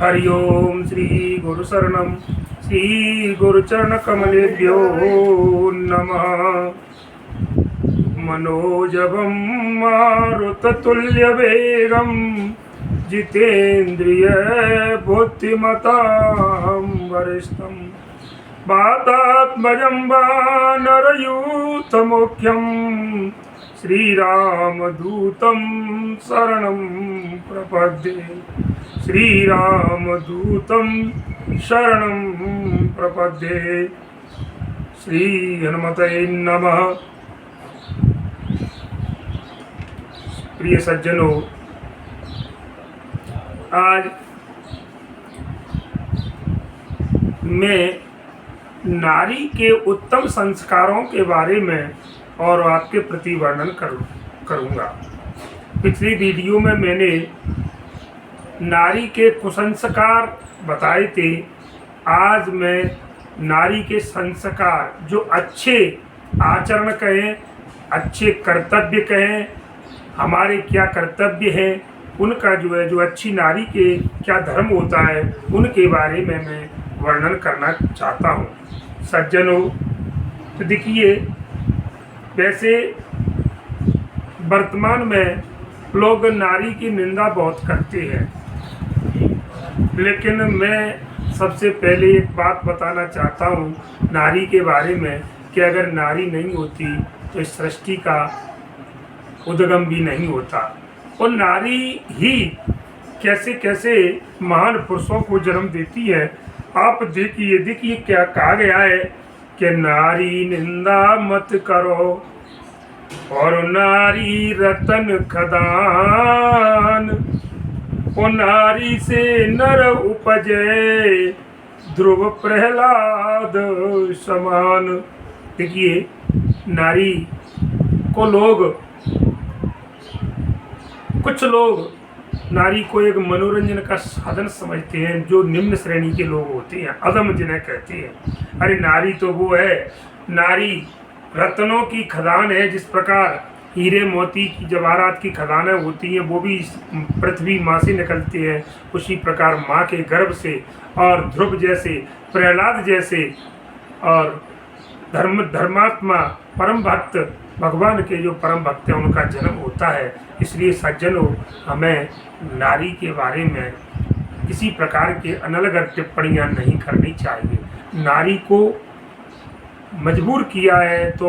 हरि ओम श्री गुरु शरणम श्री गुरुचरण कमलेभ्यो नमः। मनोजवं मारुततुल्यवेगं जितेन्द्रिय बुद्धिमतां वरिष्ठं वातात्मजं वानरयूथमुख्यं श्रीरामदूतं शरणं प्रपद्ये। श्रीरामदूतं शरणं प्रपद्ये। श्री हनुमते नमः। प्रिय सज्जनों, आज मैं नारी के उत्तम संस्कारों के बारे में और आपके प्रति वर्णन करूँगा। पिछली वीडियो में मैंने नारी के कुसंस्कार बताए थे। आज मैं नारी के संस्कार, जो अच्छे आचरण कहें, अच्छे कर्तव्य कहें, हमारे क्या कर्तव्य हैं, उनका जो अच्छी नारी के क्या धर्म होता है, उनके बारे में मैं वर्णन करना चाहता हूँ। सज्जनों, तो देखिए, वैसे वर्तमान में लोग नारी की निंदा बहुत करते हैं, लेकिन मैं सबसे पहले एक बात बताना चाहता हूँ नारी के बारे में कि अगर नारी नहीं होती तो इस सृष्टि का उद्गम भी नहीं होता। और नारी ही कैसे कैसे महान पुरुषों को जन्म देती है। आप देखिए क्या कहा गया है कि नारी निंदा मत करो और नारी रतन खदान, ओ नारी से नर उपजे ध्रुव प्रहलाद समान। देखिए, नारी को कुछ लोग नारी को एक मनोरंजन का साधन समझते हैं, जो निम्न श्रेणी के लोग होते हैं, अधम जिन्हें कहते हैं। अरे नारी तो वो है, नारी रत्नों की खदान है। जिस प्रकार हीरे मोती की जवाहरात की खदानें होती हैं, वो भी पृथ्वी माँ से निकलती है, उसी प्रकार माँ के गर्भ से और ध्रुव जैसे, प्रहलाद जैसे और धर्मात्मा परम भक्त भगवान के जो परम भक्त हैं, उनका जन्म होता है। इसलिए सज्जनों, हमें नारी के बारे में किसी प्रकार के अनलगर टिप्पणियां नहीं करनी चाहिए। नारी को मजबूर किया है तो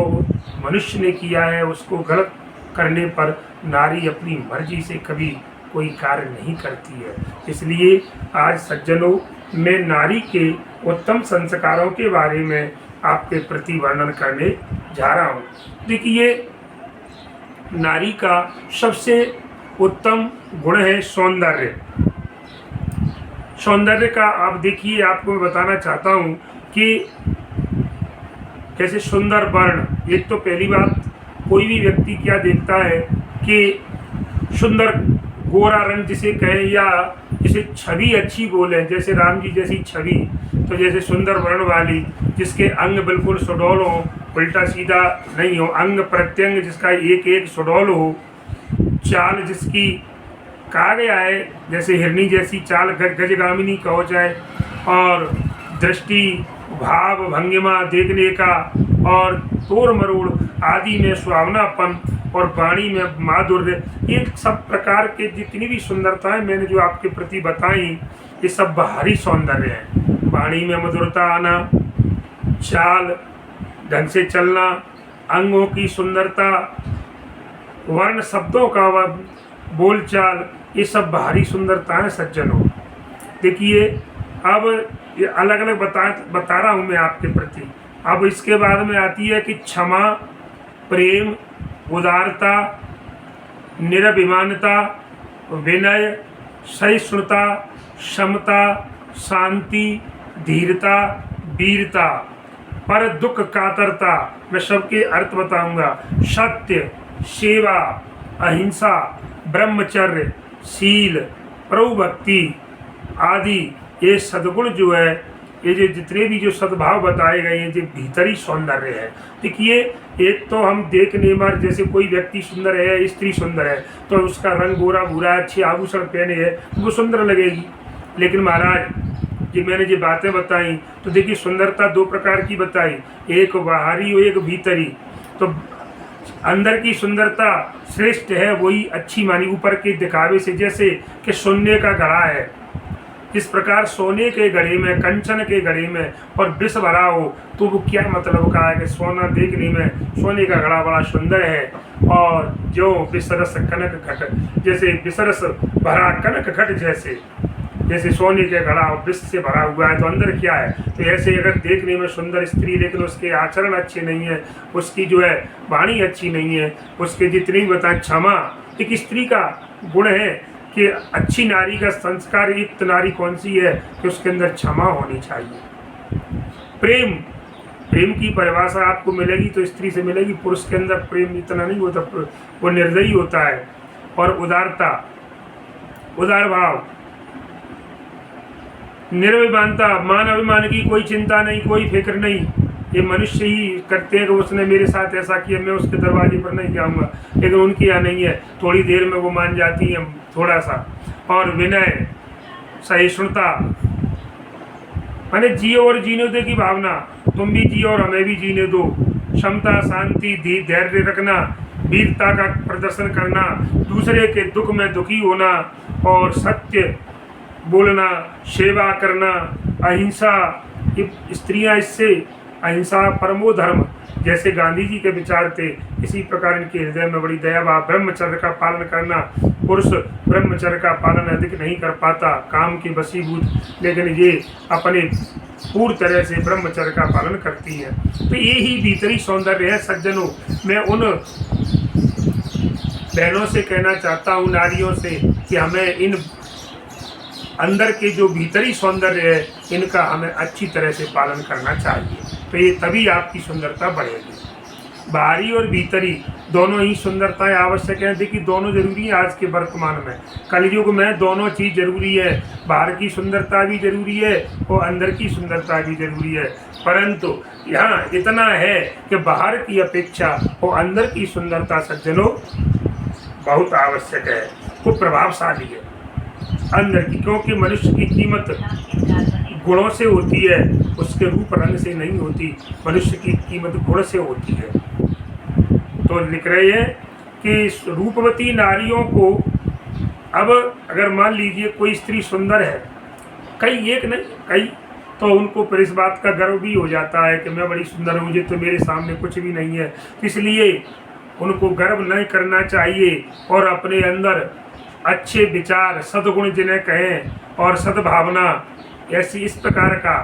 मनुष्य ने किया है, उसको गलत करने पर नारी अपनी मर्जी से कभी कोई कार्य नहीं करती है। इसलिए आज सज्जनों, मैं नारी के उत्तम संस्कारों के बारे में आपके प्रति वर्णन करने जा रहा हूँ। देखिए, नारी का सबसे उत्तम गुण है सौंदर्य। सौंदर्य का आप देखिए, आपको मैं बताना चाहता हूँ कि जैसे सुंदर वर्ण, एक तो पहली बात, कोई भी व्यक्ति क्या देखता है कि सुंदर गोरा रंग जिसे कहें, या जिसे छवि अच्छी बोले, जैसे राम जी जैसी छवि, तो जैसे सुंदर वर्ण वाली, जिसके अंग बिल्कुल सुडौल हो, उल्टा सीधा नहीं हो, अंग प्रत्यंग जिसका एक एक सुडौल हो, चाल जिसकी कहा गया है जैसे हिरनी जैसी चाल, गजगामिनी कहो जाए, और दृष्टि, भाव, भंगिमा देखने का, और तोड़ मरोड़ आदि में सुहावनापन, और वाणी में माधुर्य, ये सब प्रकार के जितनी भी सुंदरताएं मैंने जो आपके प्रति बताई, ये सब बाहरी सौंदर्य है। वाणी में मधुरता आना, चाल ढंग से चलना, अंगों की सुंदरता, वर्ण शब्दों का बोलचाल, ये सब बाहरी सुंदरताएं सज्जनों। देखिए, अब ये अलग अलग बता रहा हूँ मैं आपके प्रति। अब इसके बाद में आती है कि क्षमा, प्रेम, उदारता, निरभिमानता, विनय, सहिष्णुता, समता, शांति, धीरता, वीरता, पर दुख कातरता, मैं सबके अर्थ बताऊंगा, सत्य, सेवा, अहिंसा, ब्रह्मचर्य, शील, प्रभु भक्ति आदि, ये सद्गुण जो है, ये जो जितने भी जो सद्भाव बताए गए हैं, जो भीतरी सौंदर्य है। देखिए, एक तो हम देखने में जैसे कोई व्यक्ति सुंदर है, स्त्री सुंदर है, तो उसका रंग गोरा भूरा, अच्छे आभूषण पहने है, वो सुंदर लगेगी। लेकिन महाराज जी मैंने जो बातें बताई तो देखिए सुंदरता दो प्रकार की बताई, एक बाहरी और एक भीतरी। तो अंदर की सुंदरता श्रेष्ठ है, वही अच्छी मानी ऊपर के दिखावे से, जैसे कि सोने का घड़ा है, इस प्रकार सोने के घड़े में, कंचन के घड़े में और विष भरा हो तो वो क्या मतलब का है कि सोना देखने में सोने का घड़ा बड़ा सुंदर है, और जो विसरस कनक घट, जैसे विसरस भरा कनक घट जैसे सोने के घड़ा विष से भरा हुआ है, तो अंदर क्या है, तो ऐसे अगर देखने में सुंदर स्त्री लेकिन उसके आचरण अच्छे नहीं है, उसकी जो है वाणी अच्छी नहीं है, उसके जितनी भी बताएं क्षमा, एक स्त्री का गुण है कि अच्छी नारी का संस्कार युक्त नारी कौन सी है कि उसके अंदर क्षमा होनी चाहिए। प्रेम की परिभाषा आपको मिलेगी तो स्त्री से मिलेगी, पुरुष के अंदर प्रेम इतना नहीं होता, वो निर्दयी होता है। और उदारता, उदार भाव, निर्विमानता, मान अभिमान की कोई चिंता नहीं, कोई फिक्र नहीं, ये मनुष्य ही करते हैं कि उसने मेरे साथ ऐसा किया, मैं उसके दरवाजे पर नहीं जाऊंगा, लेकिन उनकी यहाँ नहीं है, थोड़ी देर में वो मान जाती हैं थोड़ा सा। और विनय, सहिष्णुता, माने जियो और जीने दो की भावना, तुम भी जियो और हमें भी जीने दो। क्षमता, शांति, धैर्य रखना, वीरता का प्रदर्शन करना, दूसरे के दुख में दुखी होना और सत्य बोलना, सेवा करना, अहिंसा, स्त्रियां इससे अहिंसा परमो धर्म, जैसे गांधी जी के विचार थे, इसी प्रकार इनके हृदय में बड़ी दया भाव। ब्रह्मचर्य का पालन करना, पुरुष ब्रह्मचर्य का पालन अधिक नहीं कर पाता, काम की वशीभूत, लेकिन ये अपने पूर्ण तरह से ब्रह्मचर्य का पालन करती है। तो ये ही भीतरी सौंदर्य है सज्जनों। मैं उन बहनों से कहना चाहता हूँ, नारियों से, कि हमें इन अंदर के जो भीतरी सौंदर्य है इनका हमें अच्छी तरह से पालन करना चाहिए, तो ये तभी आपकी सुंदरता बढ़ेगी। बाहरी और भीतरी दोनों ही सुंदरताएं आवश्यक हैं। देखिए दोनों जरूरी है आज के वर्तमान में, कलयुग में दोनों चीज़ जरूरी है, बाहर की सुंदरता भी जरूरी है और अंदर की सुंदरता भी जरूरी है। परंतु यहाँ इतना है कि बाहर की अपेक्षा और अंदर की सुंदरता सज्जनों बहुत आवश्यक है, वो प्रभावशाली है अंदर की, क्योंकि मनुष्य की कीमत गुणों से होती है, उसके रूप रंग से नहीं होती, मनुष्य की कीमत गुण से होती है। तो लिख रहे हैं कि रूपवती नारियों को, अब अगर मान लीजिए कोई स्त्री सुंदर है, कई एक नहीं कई, तो उनको फिर इस बात का गर्व भी हो जाता है कि मैं बड़ी सुंदर हूँ, मुझे तो मेरे सामने कुछ भी नहीं है, इसलिए उनको गर्व नहीं करना चाहिए और अपने अंदर अच्छे विचार, सद्गुण जिन्हें कहें और सद्भावना, ऐसी इस प्रकार का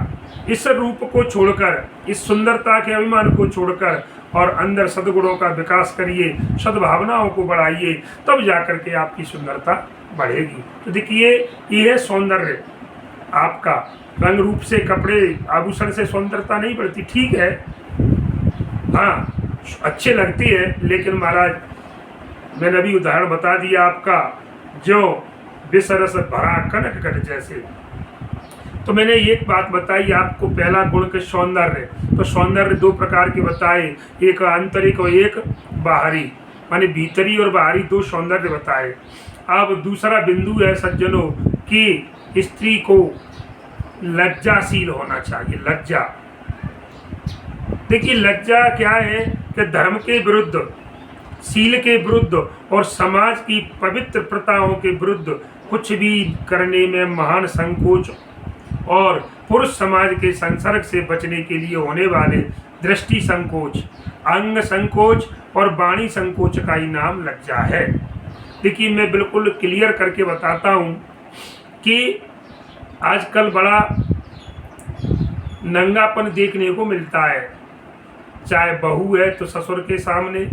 इस रूप को छोड़कर, इस सुंदरता के अभिमान को छोड़कर और अंदर सद्गुणों का विकास करिए, सद्भावनाओं को बढ़ाइए, तब जाकर के आपकी सुंदरता बढ़ेगी। तो देखिए ये है सौंदर्य आपका। रंग रूप से, कपड़े आभूषण से सौंदर्यता नहीं बढ़ती, ठीक है, हाँ अच्छे लगती है, लेकिन महाराज मैंने अभी उदाहरण बता दिया आपका, जो विसरस भरा कनक घट जैसे। तो मैंने एक बात बताई आपको, पहला गुण के सौंदर्य, तो सौंदर्य दो प्रकार के बताए, एक आंतरिक और एक बाहरी, माने भीतरी और बाहरी दो सौंदर्य बताए। अब दूसरा बिंदु है सज्जनों कि स्त्री को लज्जाशील होना चाहिए। लज्जा, देखिए लज्जा क्या है कि धर्म के विरुद्ध, शील के विरुद्ध और समाज की पवित्र प्रथाओं के विरुद्ध कुछ भी करने में महान संकोच और पुरुष समाज के संसर्ग से बचने के लिए होने वाले दृष्टि संकोच, अंग संकोच और वाणी संकोच का ही नाम लज्जा है। देखिए मैं बिल्कुल क्लियर करके बताता हूँ कि आजकल बड़ा नंगापन देखने को मिलता है, चाहे बहू है तो ससुर के सामने,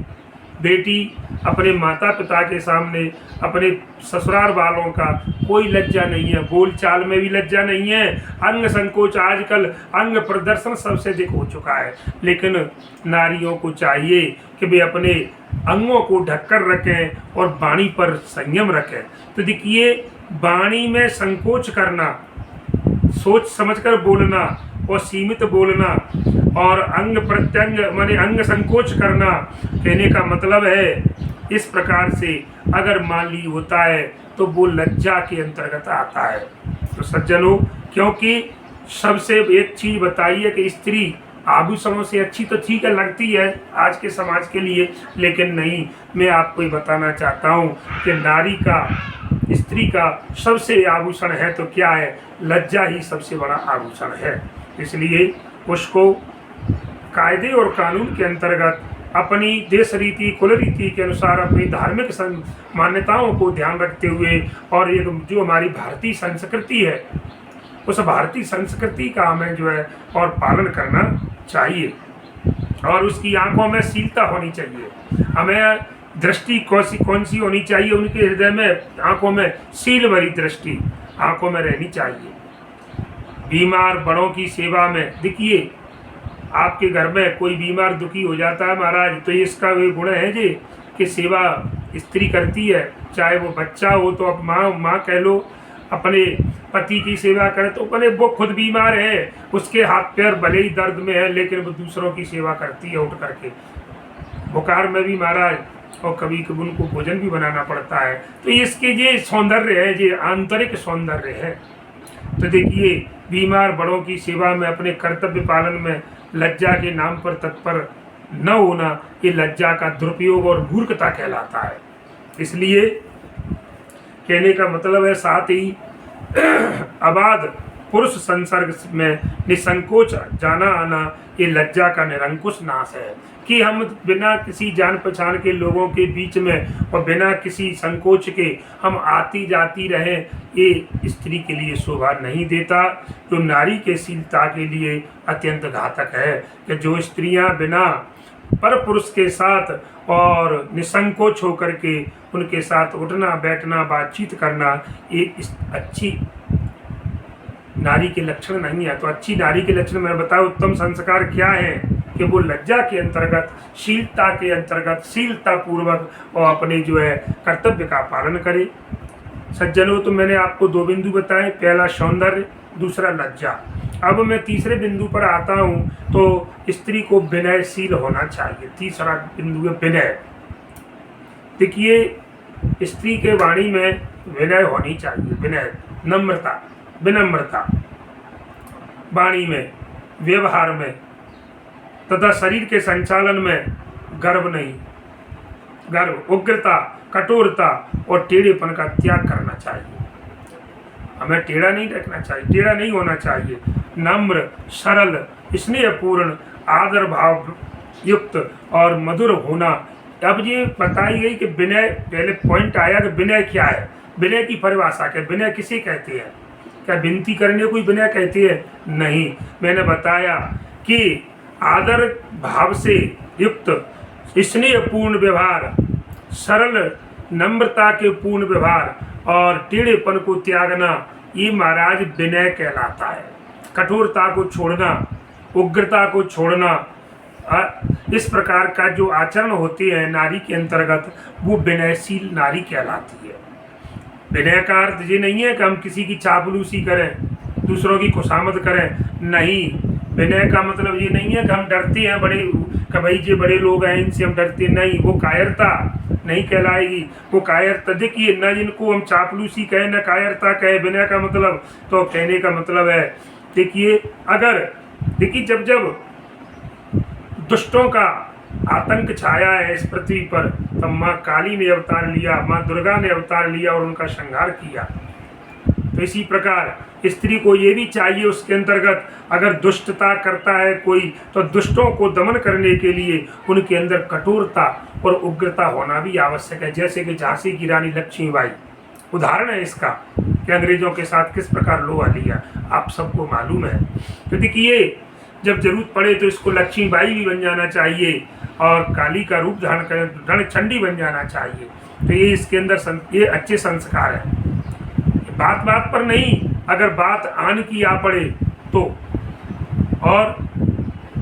बेटी अपने माता पिता के सामने, अपने ससुराल वालों का कोई लज्जा नहीं है, बोल चाल में भी लज्जा नहीं है, अंग संकोच, आजकल अंग प्रदर्शन सबसे अधिक हो चुका है। लेकिन नारियों को चाहिए कि वे अपने अंगों को ढककर रखें और वाणी पर संयम रखें। तो देखिए वाणी में संकोच करना, सोच समझकर बोलना और सीमित बोलना और अंग प्रत्यंग माने अंग संकोच करना, कहने का मतलब है इस प्रकार से अगर मान ली होता है तो वो लज्जा के अंतर्गत आता है। तो सज्जनों, क्योंकि सबसे एक चीज बताइए कि स्त्री आभूषणों से अच्छी तो ठीक है लगती है आज के समाज के लिए, लेकिन नहीं, मैं आपको ये बताना चाहता हूँ कि नारी का, स्त्री का सबसे आभूषण है तो क्या है, लज्जा ही सबसे बड़ा आभूषण है। इसलिए उसको कायदे और कानून के अंतर्गत अपनी देश रीति कुल रीति के अनुसार अपनी धार्मिक मान्यताओं को ध्यान रखते हुए और एक जो हमारी भारतीय संस्कृति है उस भारतीय संस्कृति का हमें जो है और पालन करना चाहिए। और उसकी आंखों में शीलता होनी चाहिए। हमें दृष्टि कौन सी होनी चाहिए, उनके हृदय में आंखों में शील भरी दृष्टि आंखों में रहनी चाहिए। बीमार बड़ों की सेवा में, देखिए आपके घर में कोई बीमार दुखी हो जाता है महाराज, तो इसका वे गुण है जी कि सेवा स्त्री करती है, चाहे वो बच्चा हो तो अब माँ कह लो, अपने पति की सेवा करे तो अपने वो खुद बीमार है, उसके हाथ पैर भले ही दर्द में है लेकिन वो दूसरों की सेवा करती है उठ करके। बुखार में भी महाराज, और कभी कभी उनको भोजन भी बनाना पड़ता है। तो इसके ये सौंदर्य है, ये आंतरिक सौंदर्य है। तो देखिए, बीमार बड़ों की सेवा में, अपने कर्तव्य पालन में लज्जा के नाम पर तत्पर न होना, ये लज्जा का दुरुपयोग और मूर्खता कहलाता है। इसलिए कहने का मतलब है, साथ ही अबाध पुरुष संसर्ग में निसंकोच जाना आना, ये लज्जा का निरंकुश नाश है कि हम बिना किसी जान पहचान के लोगों के बीच में और बिना किसी संकोच के हम आती जाती रहें, ये स्त्री के लिए शोभा नहीं देता, जो नारी के शीलता के लिए अत्यंत घातक है। कि जो स्त्रियां बिना पर पुरुष के साथ और निसंकोच होकर के उनके साथ उठना बैठना बातचीत करना, ये अच्छी नारी के लक्षण नहीं है। तो अच्छी नारी के लक्षण मैं बताऊं, उत्तम संस्कार क्या है कि वो लज्जा के अंतर्गत, शीलता के अंतर्गत, शीलता पूर्वक और अपने जो है कर्तव्य का पालन करे। सज्जनों, तो मैंने आपको 2 बिंदु बताए, पहला सौंदर्य, दूसरा लज्जा। अब मैं तीसरे बिंदु पर आता हूँ, तो स्त्री को विनयशील होना चाहिए। तीसरा बिंदु है विनय। देखिए, स्त्री के वाणी में विनय होनी चाहिए, विनय, नम्रता, विनम्रता वाणी में, व्यवहार में तथा शरीर के संचालन में गर्व नहीं, गर्व, उग्रता, कठोरता और टेढ़ेपन का त्याग करना चाहिए। हमें टेढ़ा नहीं रखना चाहिए, टेढ़ा नहीं होना चाहिए। नम्र, सरल, स्नेहपूर्ण, आदर भाव युक्त और मधुर होना। अब ये बताई गई कि विनय, पहले पॉइंट आया कि विनय क्या है, विनय की परिभाषा क्या, विनय किसे कहते हैं, क्या विनती करने को विनय कहते हैं? नहीं, मैंने बताया कि आदर भाव से युक्त स्नेहपूर्ण व्यवहार, सरल नम्रता के पूर्ण व्यवहार और टेढ़ेपन को त्यागना, ये महाराज विनय कहलाता है। कठोरता को छोड़ना, उग्रता को छोड़ना, इस प्रकार का जो आचरण होते हैं नारी के अंतर्गत, वो विनयशील नारी कहलाती है। विनय का अर्थ ये नहीं है कि हम किसी की चापलूसी करें, दूसरों की खुशामद करें, नहीं। विनय का मतलब ये नहीं है कि हम डरते हैं बड़े, कि भाई ये बड़े लोग हैं इनसे हम डरते नहीं, वो कायरता नहीं कहलाएगी। वो कायरता, देखिए, न जिनको हम चापलूसी कहें न कायरता कहें विनय का मतलब। तो कहने का मतलब है, देखिए, अगर देखिए जब जब दुष्टों का आतंक छाया है इस पृथ्वी पर, तब माँ काली ने अवतार लिया, माँ दुर्गा ने अवतार लिया और उनका संहार किया। तो इसी प्रकार स्त्री को ये भी चाहिए, उसके अंतर्गत अगर दुष्टता करता है कोई, तो दुष्टों को दमन करने के लिए उनके अंदर कठोरता और उग्रता होना भी आवश्यक है। जैसे कि झांसी की रानी लक्ष्मीबाई उदाहरण है इसका, कि अंग्रेजों के साथ किस प्रकार लोहा लिया, आप सबको मालूम है। तो देखिए, जब जरूरत पड़े तो इसको लक्ष्मीबाई भी बन जाना चाहिए और काली का रूप धारण कर रणचंडी बन जाना चाहिए। तो ये इसके अंदर ये अच्छे संस्कार है। बात बात पर नहीं, अगर बात आन की आ पड़े तो, और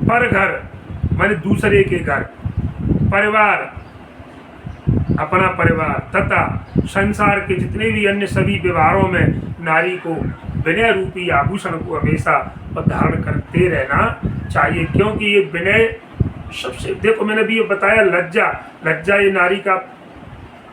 पर घर माने दूसरे के घर, परिवार, अपना परिवार तथा संसार के जितने भी अन्य सभी व्यवहारों में नारी को विनय रूपी आभूषण को हमेशा धारण करते रहना चाहिए। क्योंकि ये विनय सबसे, देखो मैंने भी ये बताया, लज्जा, लज्जा ये नारी का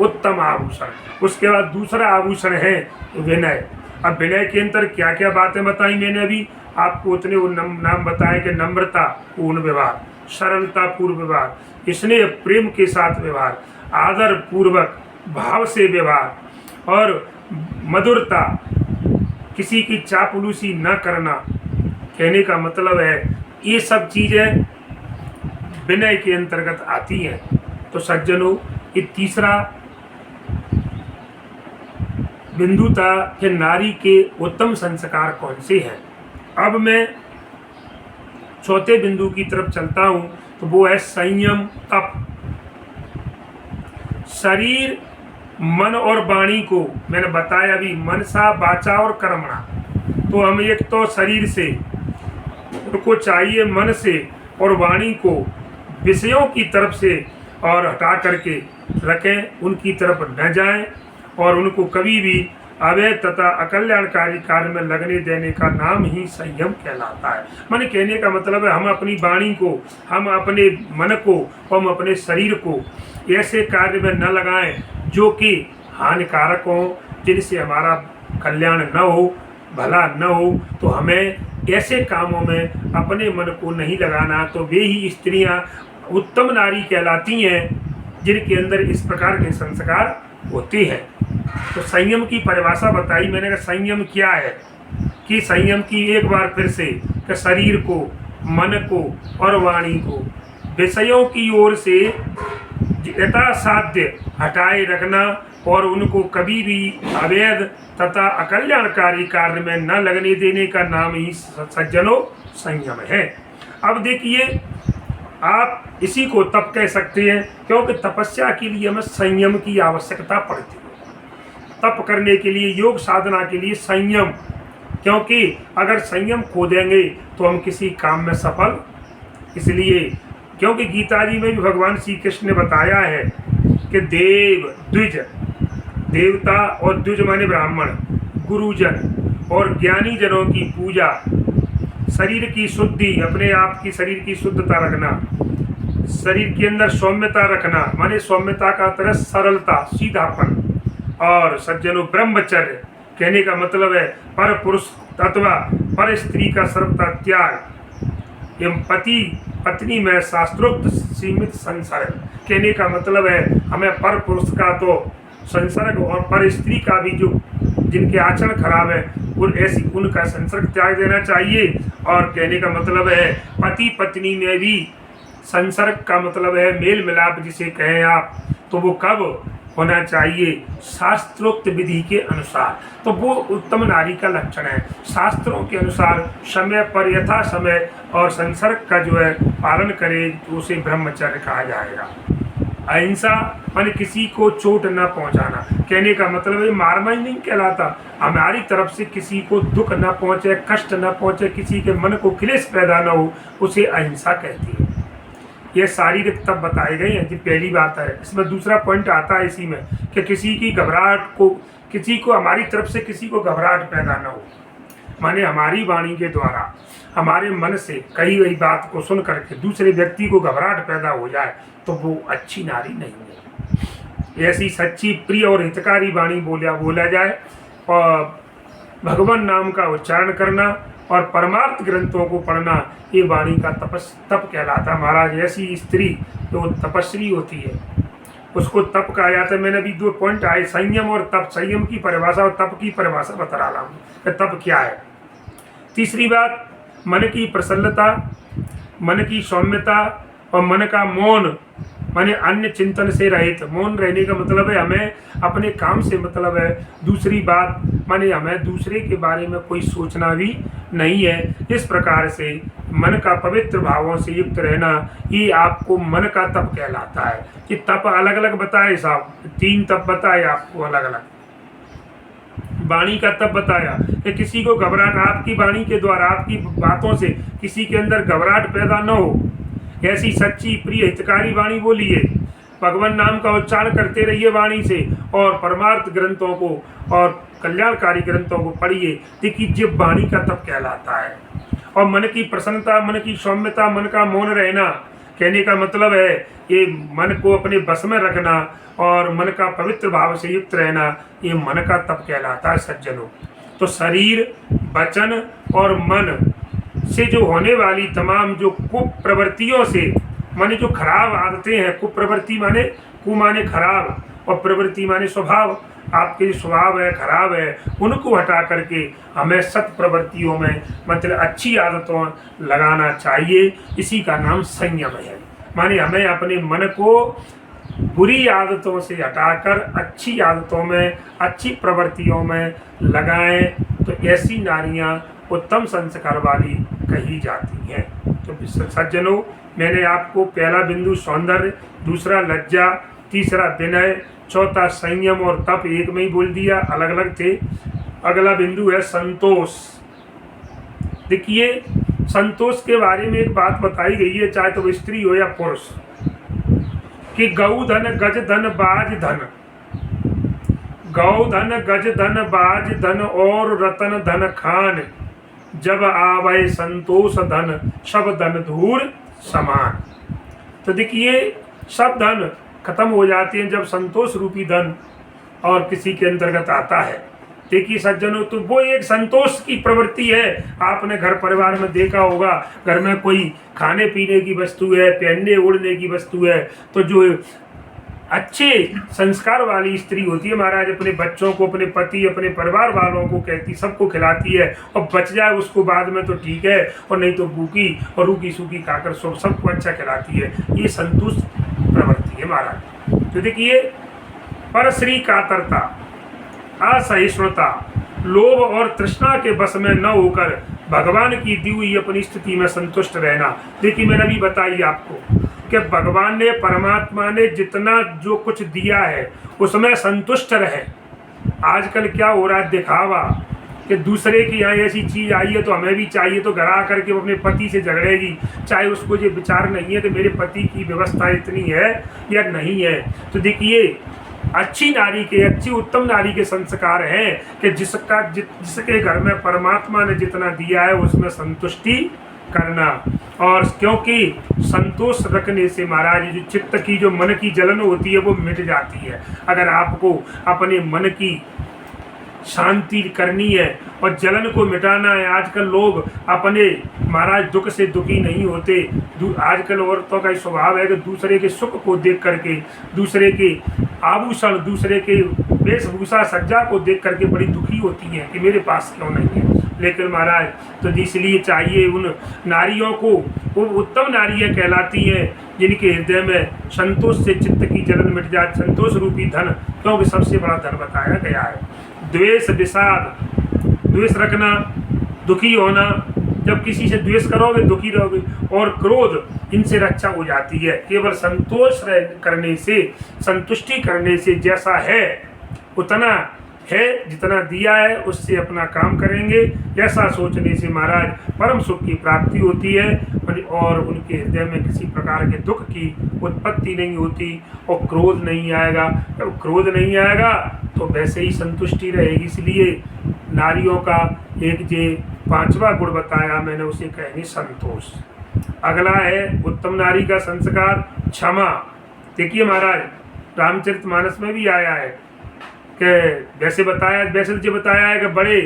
उत्तम आभूषण। उसके बाद दूसरा आभूषण है विनय। अब विनय के अंतर क्या क्या बातें बताई मैंने अभी आपको, उतने वो नाम बताए कि नम्रता पूर्ण व्यवहार, सरलता पूर्ण व्यवहार, स्नेह प्रेम के साथ व्यवहार, आदर पूर्वक भाव से व्यवहार और मधुरता, किसी की चापलूसी न करना। कहने का मतलब है ये सब चीज़ें विनय के अंतर्गत आती हैं। तो सज्जनों, ये तीसरा बिंदु था कि नारी के उत्तम संस्कार कौन से हैं। अब मैं चौथे बिंदु की तरफ चलता हूं, तो वो है संयम तप। शरीर मन और वाणी को मैंने बताया अभी, मनसा वाचा और कर्मणा। तो हम एक तो शरीर से उनको चाहिए मन से और वाणी को विषयों की तरफ से और हटा करके रखें, उनकी तरफ न जाएं और उनको कभी भी अवैध तथा अकल्याणकारी कार्य में लगने देने का नाम ही संयम कहलाता है। माने कहने का मतलब है हम अपनी वाणी को, हम अपने मन को, हम अपने शरीर को ऐसे कार्य में न लगाएं जो कि हानिकारक हो, जिनसे हमारा कल्याण न हो, भला न हो। तो हमें ऐसे कामों में अपने मन को नहीं लगाना। तो वे ही स्त्रियां उत्तम नारी कहलाती हैं जिनके अंदर इस प्रकार के संस्कार होते हैं। तो संयम की परिभाषा बताई मैंने, कहा संयम क्या है, कि संयम की एक बार फिर से कि शरीर को, मन को और वाणी को विषयों की ओर से यथासाध्य हटाए रखना और उनको कभी भी अवैध तथा अकल्याणकारी कार्य में न लगने देने का नाम ही सज्जनों संयम है। अब देखिए, आप इसी को तप कह सकते हैं, क्योंकि तपस्या के लिए हमें संयम की आवश्यकता पड़ती है। तप करने के लिए, योग साधना के लिए संयम, क्योंकि अगर संयम खो देंगे तो हम किसी काम में सफल, इसलिए क्योंकि गीता जी में भी भगवान श्री कृष्ण ने बताया है कि देव द्विज, देवता और द्विज माने ब्राह्मण, गुरुजन और ज्ञानी जनों की पूजा, शरीर की शुद्धि, अपने आप की शरीर की शुद्धता रखना, शरीर के अंदर सौम्यता रखना, माने सौम्यता का तरह सरलता, सीधापन, और सज्जनों ब्रह्मचर्य कहने का मतलब है पर पुरुष अथवा पर स्त्री का सर्वथा त्याग एवं पति पत्नी में शास्त्रोक्त सीमित संसर्ग। कहने का मतलब है हमें पर पुरुष का तो संसर्ग और पर स्त्री का भी जो जिनके आचरण खराब है ऐसी उनका संसर्ग त्याग देना चाहिए। और कहने का मतलब है पति पत्नी में भी संसर्ग का मतलब है मेल मिलाप जिसे कहें आप, तो वो कब होना चाहिए, शास्त्रोक्त विधि के अनुसार। तो वो उत्तम नारी का लक्षण है। शास्त्रों के अनुसार समय पर यथा समय और संसर्ग का जो है पालन करे तो उसे ब्रह्मचर्य कहा जाएगा। अहिंसा माने किसी को चोट न पहुंचाना। कहने का मतलब है मारना ही नहीं कहलाता, हमारी तरफ से किसी को दुख न पहुंचे, कष्ट न पहुंचे, किसी के मन को क्लेश पैदा न हो, उसे अहिंसा कहती है। ये शारीरिक तब बताए गए हैं, जो पहली बात है। इसमें दूसरा पॉइंट आता है इसी में कि किसी की घबराहट को, किसी को हमारी तरफ से किसी को घबराहट पैदा न हो, माने हमारी वाणी के द्वारा हमारे मन से कही गई बात को सुन करके दूसरे व्यक्ति को घबराहट पैदा हो जाए तो वो अच्छी नारी नहीं है। ऐसी सच्ची प्रिय और हितकारी वाणी बोला जाए और भगवान नाम का उच्चारण करना और परमार्थ ग्रंथों को पढ़ना, ये वाणी का तप कहलाता है। महाराज ऐसी स्त्री जो तपस्वी होती है उसको तप कहा जाता है। मैंने अभी 2 पॉइंट आए, संयम और तप, संयम की परिभाषा और तप की परिभाषा बता रहा हूँ कि तप क्या है। तीसरी बात, मन की प्रसन्नता, मन की सौम्यता और मन का मौन, माने अन्य चिंतन से रहित। मौन रहने का मतलब है हमें अपने काम से मतलब है। दूसरी बात माने हमें दूसरे के बारे में कोई सोचना भी नहीं है। इस प्रकार से मन का पवित्र भावों से युक्त रहना, ये आपको मन का तप कहलाता है। कि तप अलग अलग बताए साहब, 3 तप बताए आपको अलग अलग। वाणी का तप बताया कि किसी को घबराहट, आपकी वाणी के द्वारा, आपकी बातों से किसी के अंदर घबराहट पैदा न हो, ऐसी सच्ची प्रिय हितकारी वाणी बोलिए। भगवान नाम का उच्चारण करते रहिए वाणी से और परमार्थ ग्रंथों को और कल्याणकारी ग्रंथों को पढ़िए। देखिए जब वाणी का तप कहलाता है। और मन की प्रसन्नता, मन की सौम्यता, मन का मौन रहना, कहने का मतलब है ये मन को अपने बस में रखना और मन का पवित्र भाव से युक्त रहना, ये मन का तप कहलाता है सज्जनों। तो शरीर, वचन और मन से जो होने वाली तमाम जो कुप्रवृत्तियों से, माने जो खराब आदतें हैं, कुप्रवृत्ति माने कु माने खराब और प्रवृत्ति माने स्वभाव, आपके जो स्वभाव है खराब है, उनको हटा करके हमें सत प्रवृत्तियों में मतलब अच्छी आदतों लगाना चाहिए। इसी का नाम संयम है। माने हमें अपने मन को बुरी आदतों से हटाकर अच्छी आदतों में, अच्छी प्रवृत्तियों में लगाएं, तो ऐसी नारियां उत्तम संस्कार वाली कही जाती हैं। तो सज्जनों, मैंने आपको पहला बिंदु सौंदर्य, दूसरा लज्जा, तीसरा विनय, चौथा संयम और तप एक में ही बोल दिया, अलग अलग थे। अगला बिंदु है संतोष। देखिए, संतोष के बारे में एक बात बताई गई है, चाहे तो स्त्री हो या पुरुष, कि गौ धन गज धन बाज धन, गौ धन गज धन बाज धन और रतन धन खान, जब आवे संतोष धन सब धन धूर समान। तो देखिए, सब धन खत्म हो जाते हैं जब संतोष रूपी धन और किसी के अंतर्गत आता है। देखिए सज्जनों, तो वो एक संतोष की प्रवृत्ति है। आपने घर परिवार में देखा होगा, घर में कोई खाने पीने की वस्तु है, पहनने ओढ़ने की वस्तु है, तो जो अच्छे संस्कार वाली स्त्री होती है महाराज, अपने बच्चों को, अपने पति, अपने परिवार वालों को कहती, सबको खिलाती है, और बच जाए उसको बाद में तो ठीक है, और नहीं तो भूखी और रूखी सूखी खाकर सबको अच्छा खिलाती है। ये संतुष्ट प्रवृत्ति है महाराज। तो देखिए, परश्री कातरता, असहिष्णुता, लोभ और तृष्णा के बस में न होकर भगवान की दी हुई अपनी स्थिति में संतुष्ट रहना। देखिए, मैंने अभी बताई आपको कि भगवान ने, परमात्मा ने जितना जो कुछ दिया है उसमें संतुष्ट रहे। आजकल क्या हो रहा है, दिखावा, कि दूसरे की यहाँ ऐसी चीज़ आई है तो हमें भी चाहिए, तो घर आकर के वो अपने पति से झगड़ेगी, चाहे उसको ये विचार नहीं है कि मेरे पति की व्यवस्था इतनी है या नहीं है। तो देखिए, अच्छी नारी के, अच्छी उत्तम नारी के संस्कार हैं कि जिसके घर में परमात्मा ने जितना दिया है उसमें संतुष्टि करना। और क्योंकि संतोष रखने से महाराज जो चित्त की, जो मन की जलन होती है वो मिट जाती है। अगर आपको अपने मन की शांति करनी है और जलन को मिटाना है, आजकल लोग अपने महाराज दुख से दुखी नहीं होते। आजकल औरतों का स्वभाव है कि दूसरे के सुख को देख करके, दूसरे के आभूषण, दूसरे के वेशभूषा सज्जा को देख करके बड़ी दुखी होती हैं कि मेरे पास क्यों नहीं है। लेकिन महाराज, तो इसलिए चाहिए उन नारियों को, वो उत्तम नारियाँ कहलाती हैं जिनके हृदय में संतोष से चित्त की जलन मिट जाए, संतोष रूपी धन, क्योंकि सबसे बड़ा धन बताया गया है। द्वेष, विषाद, द्वेष रखना, दुखी होना, जब किसी से द्वेष करोगे दुखी रहोगे, और क्रोध, इनसे रक्षा हो जाती है। केवल संतोष करने से, संतुष्टि करने से, जैसा है उतना है, जितना दिया है उससे अपना काम करेंगे, ऐसा सोचने से महाराज परम सुख की प्राप्ति होती है, और उनके हृदय में किसी प्रकार के दुख की उत्पत्ति नहीं होती, और क्रोध नहीं आएगा। जब क्रोध नहीं आएगा तो वैसे ही संतुष्टि रहेगी। इसलिए नारियों का एक जो पांचवा गुण बताया मैंने, उसे कहेंगे संतोष। अगला है उत्तम नारी का संस्कार, क्षमा। देखिए महाराज, रामचरितमानस में भी आया है कि वैसे बताया है कि बड़े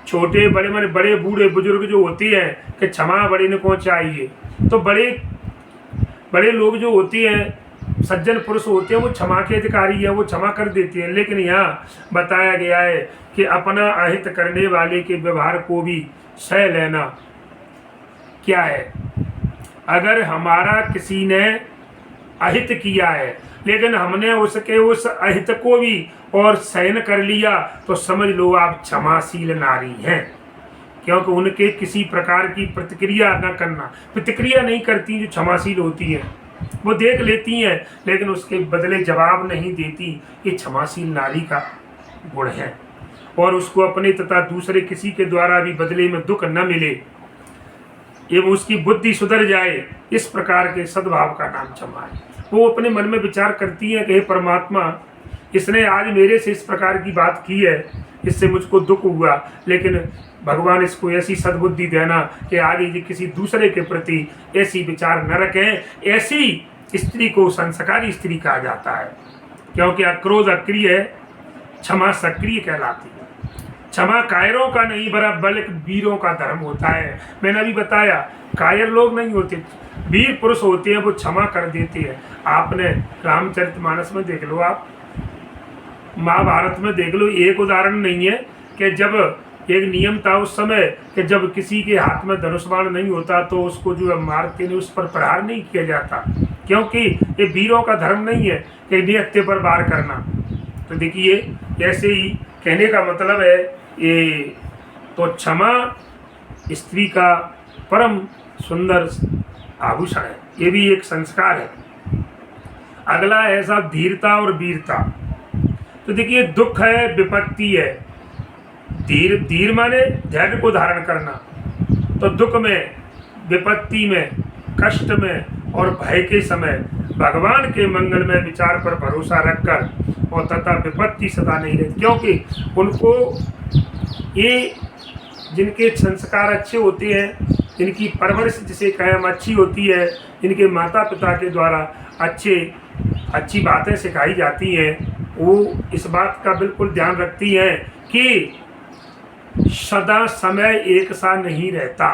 छोटे, बड़े माने बड़े बूढ़े बुजुर्ग जो होती हैं कि क्षमा बड़े ने को चाहिए। तो बड़े लोग जो होती हैं, सज्जन पुरुष होते हैं, वो क्षमा के अधिकारी है, वो क्षमा कर देती हैं। लेकिन यहाँ बताया गया है कि अपना अहित करने वाले के व्यवहार को भी सह लेना। क्या है, अगर हमारा किसी ने अहित किया है लेकिन हमने उसके उस अहित को भी और सहन कर लिया, तो समझ लो आप क्षमाशील नारी हैं। क्योंकि उनके किसी प्रकार की प्रतिक्रिया न करना, प्रतिक्रिया नहीं करती जो क्षमाशील होती हैं, वो देख लेती हैं लेकिन उसके बदले जवाब नहीं देती। ये क्षमाशील नारी का गुण है। और उसको अपने तथा दूसरे किसी के द्वारा भी बदले में दुख न मिले, एवं उसकी बुद्धि सुधर जाए, इस प्रकार के सद्भाव का नाम क्षमा है। वो अपने मन में विचार करती है कि हे परमात्मा, इसने आज मेरे से इस प्रकार की बात की है, इससे मुझको दुख हुआ, लेकिन भगवान इसको ऐसी सद्बुद्धि देना कि आगे किसी दूसरे के प्रति ऐसी विचार न रखें। ऐसी स्त्री को संस्कारी स्त्री कहा जाता है, क्योंकि अक्रोध अक्रिय है, क्षमा सक्रिय कहलाती है। क्षमा कायरों का नहीं बल्कि वीरों का धर्म होता है। मैंने अभी बताया कायर लोग नहीं होते, वीर पुरुष होते हैं, वो क्षमा कर देते हैं। आपने रामचरितमानस में देख लो, आप महाभारत में देख लो, एक उदाहरण नहीं है कि जब एक नियम था उस समय कि जब किसी के हाथ में धनुष बाण नहीं होता तो उसको जो है मारते नहीं, उस पर प्रहार नहीं किया जाता, क्योंकि ये वीरों का धर्म नहीं है कि निहत्थे पर वार करना। तो देखिए ऐसे ही कहने का मतलब है ये तो क्षमा स्त्री का परम सुंदर आभूषण है, ये भी एक संस्कार है। अगला है साहब धीरता और वीरता। तो देखिए दुख है, विपत्ति है, धीर माने धैर्य को धारण करना। तो दुख में, विपत्ति में, कष्ट में और भय के समय भगवान के मंगल में विचार पर भरोसा रखकर और तथा विपत्ति सदा नहीं रहती, क्योंकि उनको ये जिनके संस्कार अच्छे होते हैं, जिनकी परवरिश जिसे कहें हम अच्छी होती है, जिनके माता पिता के द्वारा अच्छी बातें सिखाई जाती हैं, वो इस बात का बिल्कुल ध्यान रखती हैं कि सदा समय एक सा नहीं रहता।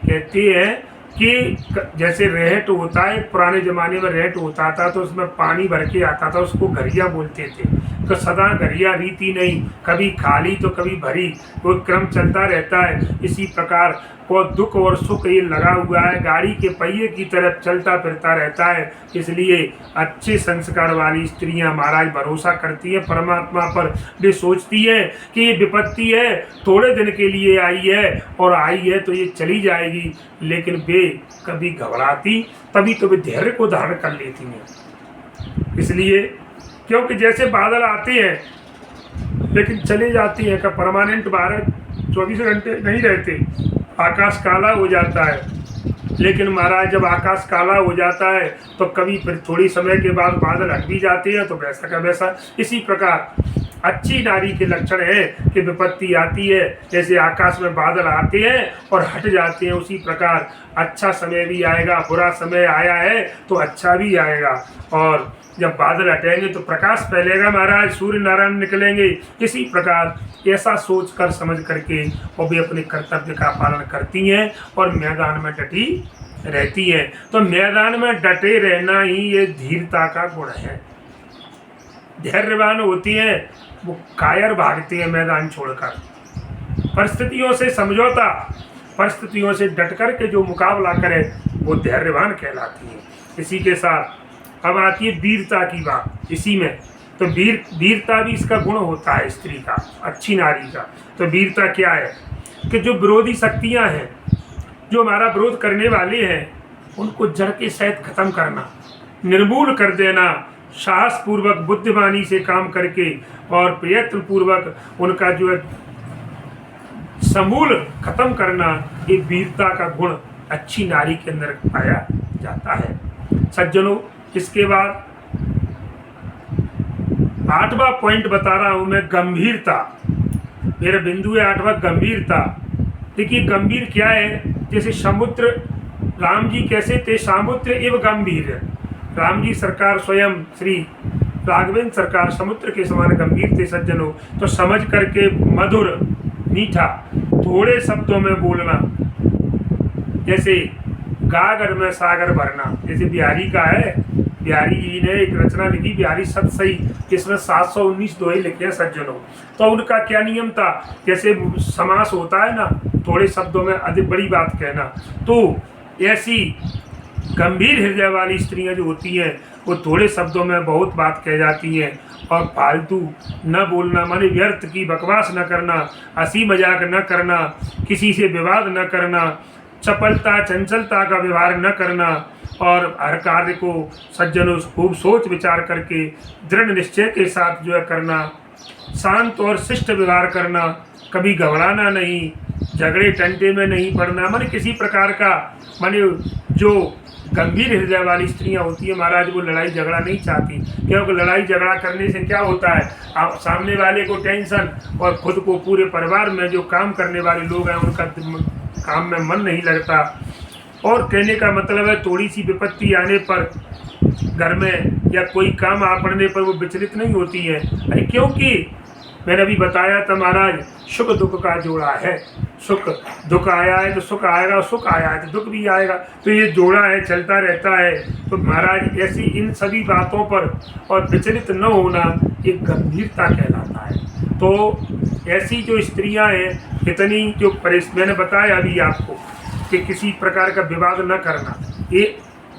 कहते हैं कि जैसे रहट होता है, पुराने ज़माने में रहट होता था तो उसमें पानी भर के आता था, उसको घरिया बोलते थे। तो सदा घरिया रीति नहीं, कभी खाली तो कभी भरी, कोई क्रम चलता रहता है। इसी प्रकार को दुख और सुख ये लगा हुआ है, गाड़ी के पहिए की तरफ चलता फिरता रहता है। इसलिए अच्छे संस्कार वाली स्त्रियां महाराज भरोसा करती है परमात्मा पर। वे सोचती है कि ये विपत्ति है, थोड़े दिन के लिए आई है और आई है तो ये चली जाएगी, लेकिन वे कभी घबराती, तभी तो वे धैर्य को धारण कर लेती हैं। इसलिए क्योंकि जैसे बादल आते हैं लेकिन चले जाते हैं, का परमानेंट 24 घंटे नहीं रहते, आकाश काला हो जाता है। लेकिन महाराज जब आकाश काला हो जाता है तो कभी फिर थोड़ी समय के बाद बादल हट भी जाते हैं, तो वैसा का वैसा। इसी प्रकार अच्छी नारी के लक्षण है कि विपत्ति आती है, जैसे आकाश में बादल आते हैं और हट जाते हैं, उसी प्रकार अच्छा समय भी आएगा, बुरा समय आया है तो अच्छा भी आएगा। और जब बादल हटेंगे तो प्रकाश फैलेगा महाराज, सूर्य नारायण निकलेंगे। इसी प्रकार ऐसा सोच कर समझ करके वो भी अपने कर्तव्य का पालन करती हैं और मैदान में डटी रहती हैं। तो मैदान में डटे रहना ही ये धीरता का गुण है। धैर्यवान होती हैं, वो कायर भागती है मैदान छोड़कर। परिस्थितियों से समझौता, परिस्थितियों से डट कर के जो मुकाबला करे वो धैर्यवान कहलाती है। इसी के साथ अब आती है वीरता की बात। इसी में तो वीरता भी इसका गुण होता है स्त्री का, अच्छी नारी का। तो वीरता क्या है कि जो विरोधी शक्तियां हैं, जो हमारा विरोध करने वाले हैं, उनको जड़ के सहित खत्म करना, निर्मूल कर देना, साहस पूर्वक बुद्धिमानी से काम करके और प्रयत्न पूर्वक उनका जो है समूल खत्म करना, ये वीरता का गुण अच्छी नारी के अंदर पाया जाता है। सज्जनों, इसके बाद 8वां पॉइंट बता रहा हूं मैं, गंभीरता। मेरा बिंदु है 8वां, गंभीरता। देखिए गंभीर क्या है, जैसे समुद्र, राम जी कैसे थे, समुद्र एवं गंभीर। राम जी सरकार स्वयं श्री राघवेंद्र सरकार समुद्र के समान गंभीर थे सज्जनों। तो समझ करके मधुर मीठा थोड़े शब्दों में बोलना, जैसे गागर में सागर भरना। जैसे बिहारी का है, बिहारी जी ने एक रचना लिखी बिहारी सत सही, इसमें 719 दोहे लिखे हैं सज्जनों। तो उनका क्या नियम था, जैसे समास होता है ना, थोड़े शब्दों में अधिक बड़ी बात कहना। तो ऐसी गंभीर हृदय वाली स्त्रियां जो होती हैं वो थोड़े शब्दों में बहुत बात कह जाती हैं। और फालतू न बोलना, माने व्यर्थ की बकवास न करना, हंसी मजाक न करना, किसी से विवाद न करना, चपलता चंचलता का व्यवहार न करना, और हर कार्य को सज्जनों खूब सोच विचार करके दृढ़ निश्चय के साथ जो है करना, शांत और शिष्ट व्यवहार करना, कभी घबराना नहीं, झगड़े टंटे में नहीं पड़ना। माने किसी प्रकार का, माने जो गंभीर हृदय वाली स्त्रियां होती है महाराज, वो लड़ाई झगड़ा नहीं चाहती, क्योंकि लड़ाई झगड़ा करने से क्या होता है, आप सामने वाले को टेंशन और खुद को, पूरे परिवार में जो काम करने वाले लोग हैं उनका काम में मन नहीं लगता। और कहने का मतलब है थोड़ी सी विपत्ति आने पर घर में या कोई काम आ पड़ने पर वो विचलित नहीं होती है। अरे क्योंकि मैंने अभी बताया था महाराज, सुख दुख का जोड़ा है। सुख दुख आया है तो सुख आएगा, सुख आया है तो दुख भी आएगा, तो ये जोड़ा है, चलता रहता है। तो महाराज ऐसी इन सभी बातों पर और विचलित न होना एक गंभीरता कहलाता है। तो ऐसी जो स्त्रियां हैं, इतनी जो मैंने बताया अभी आपको कि किसी प्रकार का विवाद न करना, ये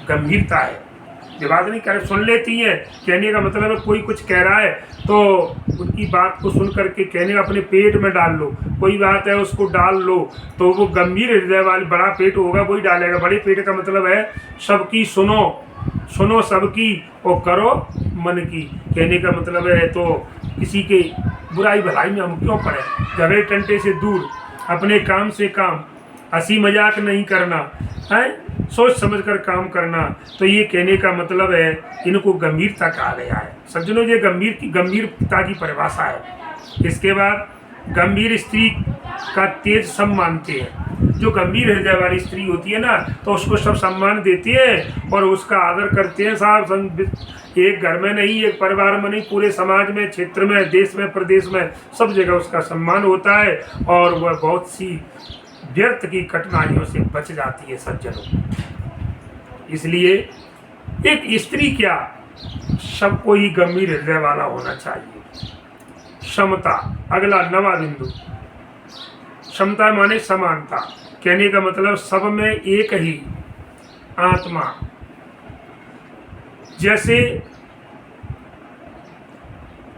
गंभीरता है। विवाद नहीं कर, सुन लेती हैं। कहने का मतलब है कोई कुछ कह रहा है तो उनकी बात को सुन करके कहने का अपने पेट में डाल लो, कोई बात है उसको डाल लो, तो वो गंभीर हृदय वाली, बड़ा पेट होगा वही डालेगा। बड़े पेट का मतलब है सबकी सुनो, सुनो सबकी और करो मन की। कहने का मतलब है तो किसी के बुराई भलाई में हम क्यों पड़े, झगड़े टंटे से दूर, अपने काम से काम, हंसी मजाक नहीं करना है, सोच समझ कर काम करना। तो ये कहने का मतलब है इनको गंभीरता कहा गया है। सज्जनों, ये गंभीरता की परिभाषा है। इसके बाद गंभीर स्त्री का तेज सब मानते हैं। जो गंभीर हृदय वाली स्त्री होती है ना, तो उसको सब सम्मान देती है और उसका आदर करते हैं। साहब, एक घर में नहीं, एक परिवार में नहीं, पूरे समाज में, क्षेत्र में, देश में, प्रदेश में, सब जगह उसका सम्मान होता है और वह बहुत सी व्यर्थ की कठिनाइयों से बच जाती है सज्जनों। इसलिए एक स्त्री क्या, सबको ही गंभीर हृदय वाला होना चाहिए। समता, अगला नवा बिंदु। समता माने समानता। कहने का मतलब सब में एक ही आत्मा। जैसे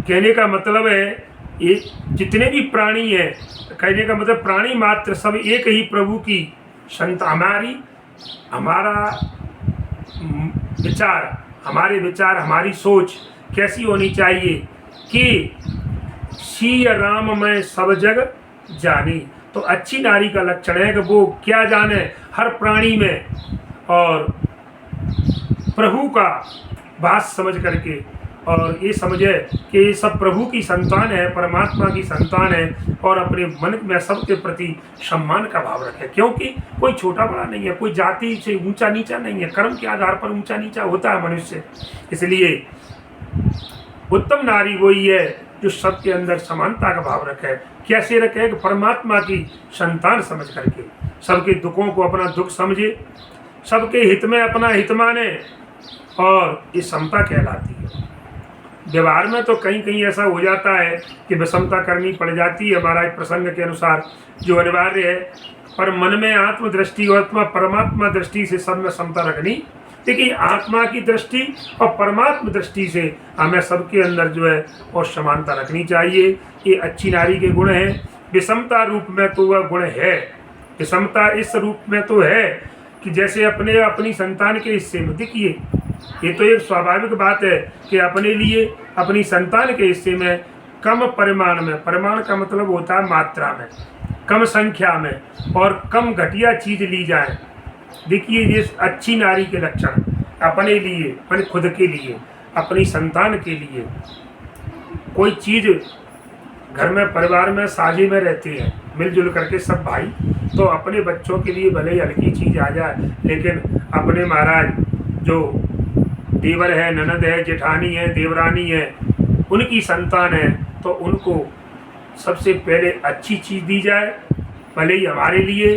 कहने का मतलब है एक जितने भी प्राणी हैं, कहने का मतलब प्राणी मात्र सब एक ही प्रभु की संतान। हमारा विचार, हमारे विचार, हमारी सोच कैसी होनी चाहिए कि सी राम में सब जग जानी। तो अच्छी नारी का लक्षण है कि वो क्या जाने हर प्राणी में, और प्रभु का बात समझ करके, और ये समझे कि ये सब प्रभु की संतान है, परमात्मा की संतान है, और अपने मन में सबके प्रति सम्मान का भाव रखे। क्योंकि कोई छोटा बड़ा नहीं है, कोई जाति से ऊंचा नीचा नहीं है, कर्म के आधार पर ऊंचा नीचा होता है मनुष्य। इसलिए उत्तम नारी वही है जो सबके अंदर समानता का भाव रखे। कैसे रखे कि परमात्मा की संतान समझ करके सबके दुखों को अपना दुख समझे, सबके हित में अपना हित माने, और ये समता कहलाती है। व्यवहार में तो कहीं कहीं ऐसा हो जाता है कि विषमता करनी पड़ जाती है हमारा एक प्रसंग के अनुसार, जो अनिवार्य है, पर मन में आत्मदृष्टि और परमात्मा दृष्टि से सब में समता रखनी। देखिए, आत्मा की दृष्टि और परमात्मा दृष्टि से हमें सबके अंदर जो है और समानता रखनी चाहिए। ये अच्छी नारी के गुण हैं। विषमता रूप में तो वह गुण है, विषमता इस रूप में तो है कि जैसे अपनी संतान के हिस्से में, देखिए ये तो एक स्वाभाविक बात है कि अपने लिए अपनी संतान के हिस्से में कम परिमाण में, परिमाण का मतलब होता है मात्रा में, कम संख्या में और कम घटिया चीज ली जाए। देखिए, ये अच्छी नारी के लक्षण अपने लिए, अपने खुद के लिए, अपनी संतान के लिए कोई चीज घर में परिवार में साझे में रहते हैं मिलजुल करके सब भाई, तो अपने बच्चों के लिए भले ही हल्की चीज आ जाए, लेकिन अपने महाराज जो देवर है, ननद है, जेठानी है, देवरानी है, उनकी संतान है, तो उनको सबसे पहले अच्छी चीज़ दी जाए। भले ही हमारे लिए,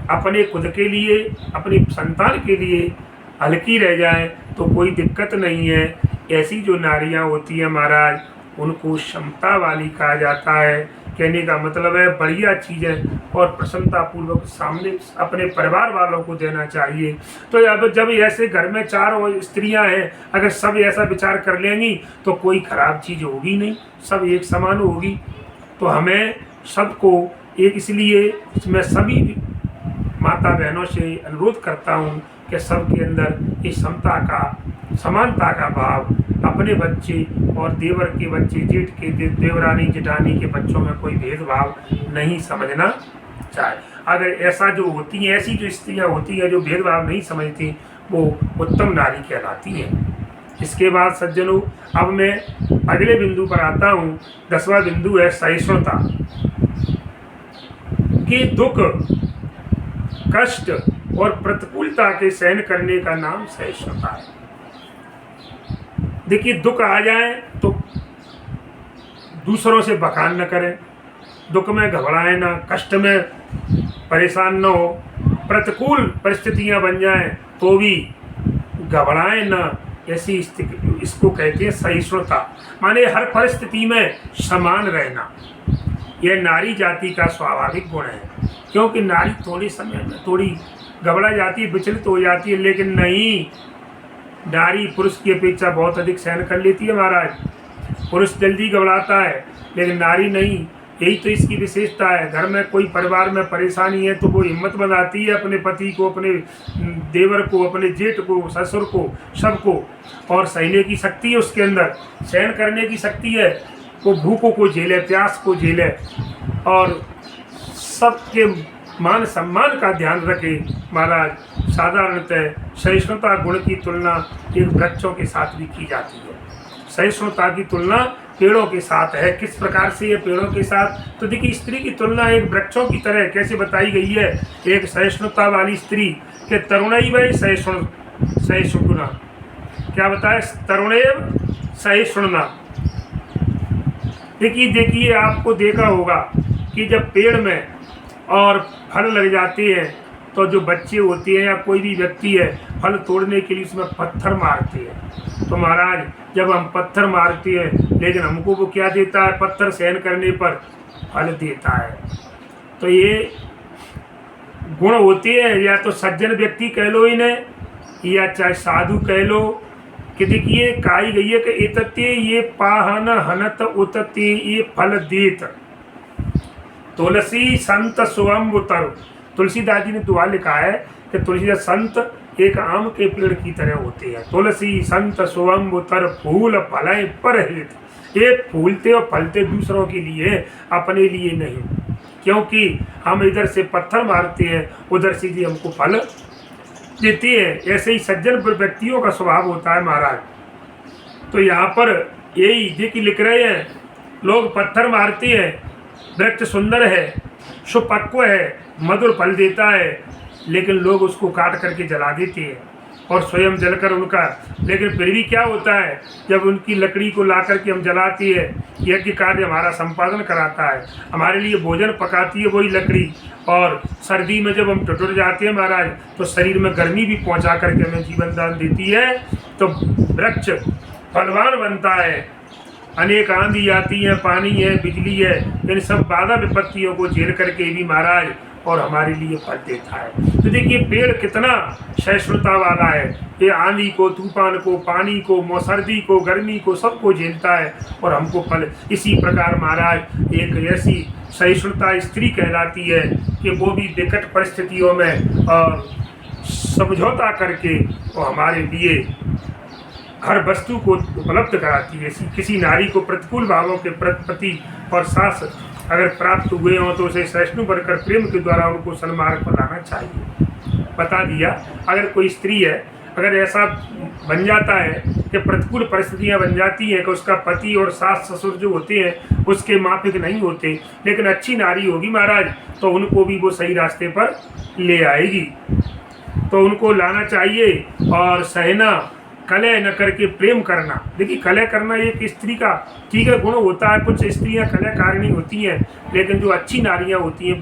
अपने खुद के लिए, अपनी संतान के लिए हल्की रह जाए तो कोई दिक्कत नहीं है। ऐसी जो नारियां होती हैं महाराज, उनको क्षमता वाली कहा जाता है। कहने का मतलब है बढ़िया चीज़ें और प्रसन्नतापूर्वक सामने अपने परिवार वालों को देना चाहिए। तो अब जब ऐसे घर में 4 स्त्रियां हैं, अगर सब ऐसा विचार कर लेंगी तो कोई खराब चीज़ होगी नहीं, सब एक समान होगी। तो हमें सबको एक, इसलिए मैं सभी माता बहनों से अनुरोध करता हूँ कि सबके अंदर इस समता का, समानता का भाव, अपने बच्चे और देवर के बच्चे, जेठ के देवरानी जेठानी के बच्चों में कोई भेदभाव नहीं समझना चाहिए। अगर ऐसा जो होती है, ऐसी जो स्त्रियाँ होती हैं जो भेदभाव नहीं समझती, वो उत्तम नारी कहलाती हैं। इसके बाद सज्जनों, अब मैं अगले बिंदु पर आता हूँ। 10वां बिंदु है सहिष्णुता। कि दुख, कष्ट और प्रतिकूलता के सहन करने का नाम सहिष्णुता है। देखिए, दुख आ जाए तो दूसरों से बखान न करें, दुख में घबराएं ना, कष्ट में परेशान न हो, प्रतिकूल परिस्थितियां बन जाएं तो भी घबराएं ना, ऐसी स्थिति, इसको कहते हैं सहिष्णुता। माने हर परिस्थिति में समान रहना, यह नारी जाति का स्वाभाविक गुण है। क्योंकि नारी थोड़े समय में थोड़ी घबरा जाती है, विचलित हो जाती है, लेकिन नहीं, नारी पुरुष की अपेक्षा बहुत अधिक सहन कर लेती है महाराज। पुरुष जल्दी घबराता है लेकिन नारी नहीं, यही तो इसकी विशेषता है। घर में कोई परिवार में परेशानी है तो वो हिम्मत बनाती है अपने पति को, अपने देवर को, अपने जेठ को, ससुर को, सबको, और सहने की शक्ति है उसके अंदर, सहन करने की शक्ति है। वो भूखों को झेले, प्यास को झेले और सबके मान सम्मान का ध्यान रखे महाराज। साधारणतः सहिष्णुता गुण की तुलना एक वृक्षों के साथ भी की जाती है। सहिष्णुता की तुलना पेड़ों के साथ है। किस प्रकार से ये पेड़ों के साथ? तो देखिए, स्त्री की तुलना एक वृक्षों की तरह कैसे बताई गई है। एक सहिष्णुता वाली स्त्री के तरुणैव सहिष्णुना, क्या बताया? तरुणैव सहिष्णुना। देखिए आपको देखा होगा कि जब पेड़ में और फल लग जाते हैं तो जो बच्चे होते हैं या कोई भी व्यक्ति है, फल तोड़ने के लिए उसमें पत्थर मारते हैं। तो महाराज, जब हम पत्थर मारते हैं लेकिन हमको वो क्या देता है? पत्थर सहन करने पर फल देता है। तो ये गुण होते हैं, या तो सज्जन व्यक्ति कह लो इन्हें, या चाहे साधु कह लो, कि देखिए कही गई है कि एतते ये पाहन हनत उतते ये फल देत, तुलसी संत सुअम्ब तरु। तुलसीदास जी ने दुआ लिखा है कि तुलसीदास संत एक आम के पेड़ की तरह होते हैं। तुलसी संत सुअम्ब तर फूल फलें पर हित। ये फूलते और फलते दूसरों के लिए, अपने लिए नहीं। क्योंकि हम इधर से पत्थर मारते हैं, उधर से जी हमको फल देते हैं। ऐसे ही सज्जन व्यक्तियों का स्वभाव होता है महाराज। तो यहाँ पर यही देखिए लिख रहे हैं, लोग पत्थर मारते हैं, वृक्ष सुंदर है, सुपक्व है, मधुर फल देता है, लेकिन लोग उसको काट करके जला देते हैं और स्वयं जलकर उनका, लेकिन फिर भी क्या होता है, जब उनकी लकड़ी को ला करके हम जलाते हैं, यज्ञ कार्य हमारा संपादन कराता है, हमारे लिए भोजन पकाती है वही लकड़ी, और सर्दी में जब हम टुट जाते हैं महाराज तो शरीर में गर्मी भी पहुंचा करके हमें जीवन दान देती है। तो वृक्ष फलवान बनता है। अनेक आंधी आती है, पानी है, बिजली है, इन सब बाधा विपत्तियों को झेल करके भी महाराज और हमारे लिए फल देता है। तो देखिए पेड़ कितना सहिष्णुता वाला है। ये आंधी को, तूफान को, पानी को, सर्दी को, गर्मी को, सबको झेलता है और हमको फल। इसी प्रकार महाराज एक ऐसी सहिष्णुता स्त्री कहलाती है कि वो भी विकट परिस्थितियों में और समझौता करके वो हमारे लिए हर वस्तु को उपलब्ध कराती है। किसी नारी को प्रतिकूल भावों के प्रति और सास अगर प्राप्त हुए हों तो उसे सहिष्णु बनकर प्रेम के द्वारा उनको सन्मार्ग पर लाना चाहिए। बता दिया, अगर कोई स्त्री है, अगर ऐसा बन जाता है कि प्रतिकूल परिस्थितियां बन जाती हैं कि उसका पति और सास ससुर जो होते हैं उसके माफिक नहीं होते, लेकिन अच्छी नारी होगी महाराज तो उनको भी वो सही रास्ते पर ले आएगी। तो उनको लाना चाहिए और सहना, कलह न करके प्रेम करना। देखिए कलह करना एक स्त्री का ठीक है गुण होता है। कुछ स्त्रियां कलहकारिणी होती हैं, लेकिन जो अच्छी नारियां होती हैं,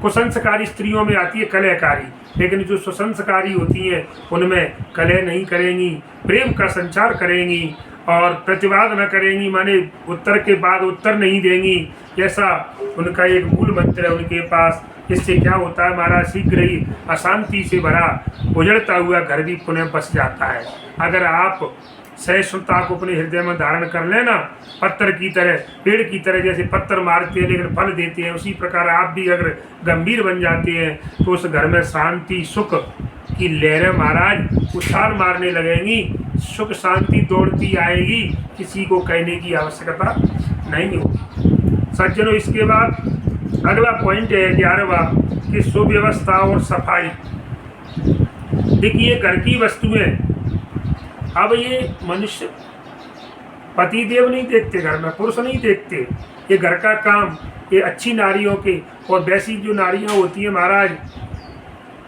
कुसंस्कारी स्त्रियों में आती है कलहकारी, लेकिन जो सुसंस्कारी होती हैं उनमें कलह नहीं करेंगी, प्रेम का संचार करेंगी और प्रतिवाद न करेंगी, माने उत्तर के बाद उत्तर नहीं देंगी। ऐसा उनका एक मूल मंत्र है उनके पास। इससे क्या होता है महाराज, शीघ्र ही अशांति से भरा उजड़ता हुआ घर भी पुनः बस जाता है। अगर आप सहिष्णुता को अपने हृदय में धारण कर लेना, पत्थर की तरह, पेड़ की तरह, जैसे पत्थर मारते हैं लेकिन फल देते हैं, उसी प्रकार आप भी अगर गंभीर बन जाते हैं तो उस घर में शांति सुख की लहरें महाराज उछाल मारने लगेंगी, सुख शांति दौड़ती आएगी, किसी को कहने की आवश्यकता नहीं होगी। सज्जनों, इसके बाद अगला पॉइंट है 11वां कि सुव्यवस्था और सफाई। देखिए घर की वस्तुएं, अब ये मनुष्य पति देव नहीं देखते, घर में पुरुष नहीं देखते, ये घर का काम ये अच्छी नारियों के, और वैसी जो नारियां होती हैं महाराज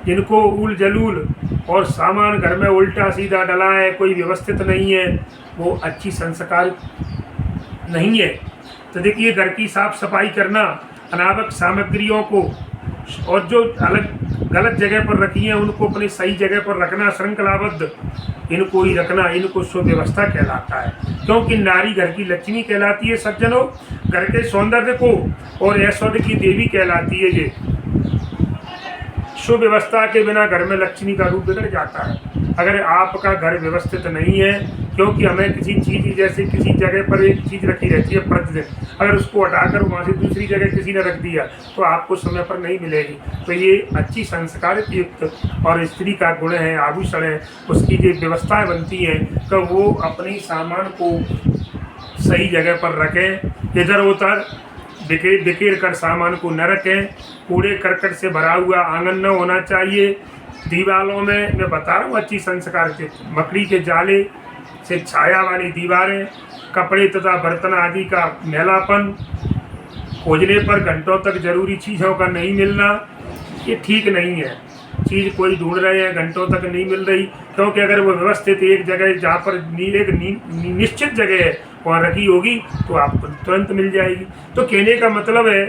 जिनको उल जलूल और सामान घर में उल्टा सीधा डला है, कोई व्यवस्थित नहीं है, वो अच्छी संस्कार नहीं है। तो देखिए घर की साफ सफाई करना, अनावश्यक सामग्रियों को और जो अलग गलत जगह पर रखी हैं उनको अपनी सही जगह पर रखना, श्रृंखलाबद्ध इनको ही रखना, इनको सुव्यवस्था कहलाता है। क्योंकि नारी घर की लक्ष्मी कहलाती है सज्जनों, घर के सौंदर्य को और ऐश्वर्य की देवी कहलाती है। ये सुव्यवस्था के बिना घर में लक्ष्मी का रूप बिगड़ जाता है। अगर आपका घर व्यवस्थित नहीं है, क्योंकि हमें किसी चीज़, जैसे किसी जगह पर एक चीज़ रखी रहती है प्रतिदिन, अगर उसको हटाकर वहाँ से दूसरी जगह किसी ने रख दिया तो आपको समय पर नहीं मिलेगी। तो ये अच्छी संस्कार युक्त और स्त्री का गुण है, आभूषण है, उसकी जो व्यवस्थाएं बनती हैं तो वो अपनी सामान को सही जगह पर रखें, इधर उधर बिखेर कर सामान को न रखें। कूड़े करकट से भरा हुआ आंगन न होना चाहिए। दीवारों में मैं बता रहा हूँ अच्छी संस्कार के, मकड़ी के जाले से छाया वाली दीवारें, कपड़े तथा बर्तन आदि का मैलापन, खोजने पर घंटों तक जरूरी चीज़ों का नहीं मिलना, ये ठीक नहीं है। चीज़ कोई ढूंढ रहे हैं, घंटों तक नहीं मिल रही, क्योंकि अगर वो व्यवस्थित एक जगह जहाँ पर एक निश्चित जगह है वहाँ रखी होगी तो आपको तुरंत मिल जाएगी। तो कहने का मतलब है,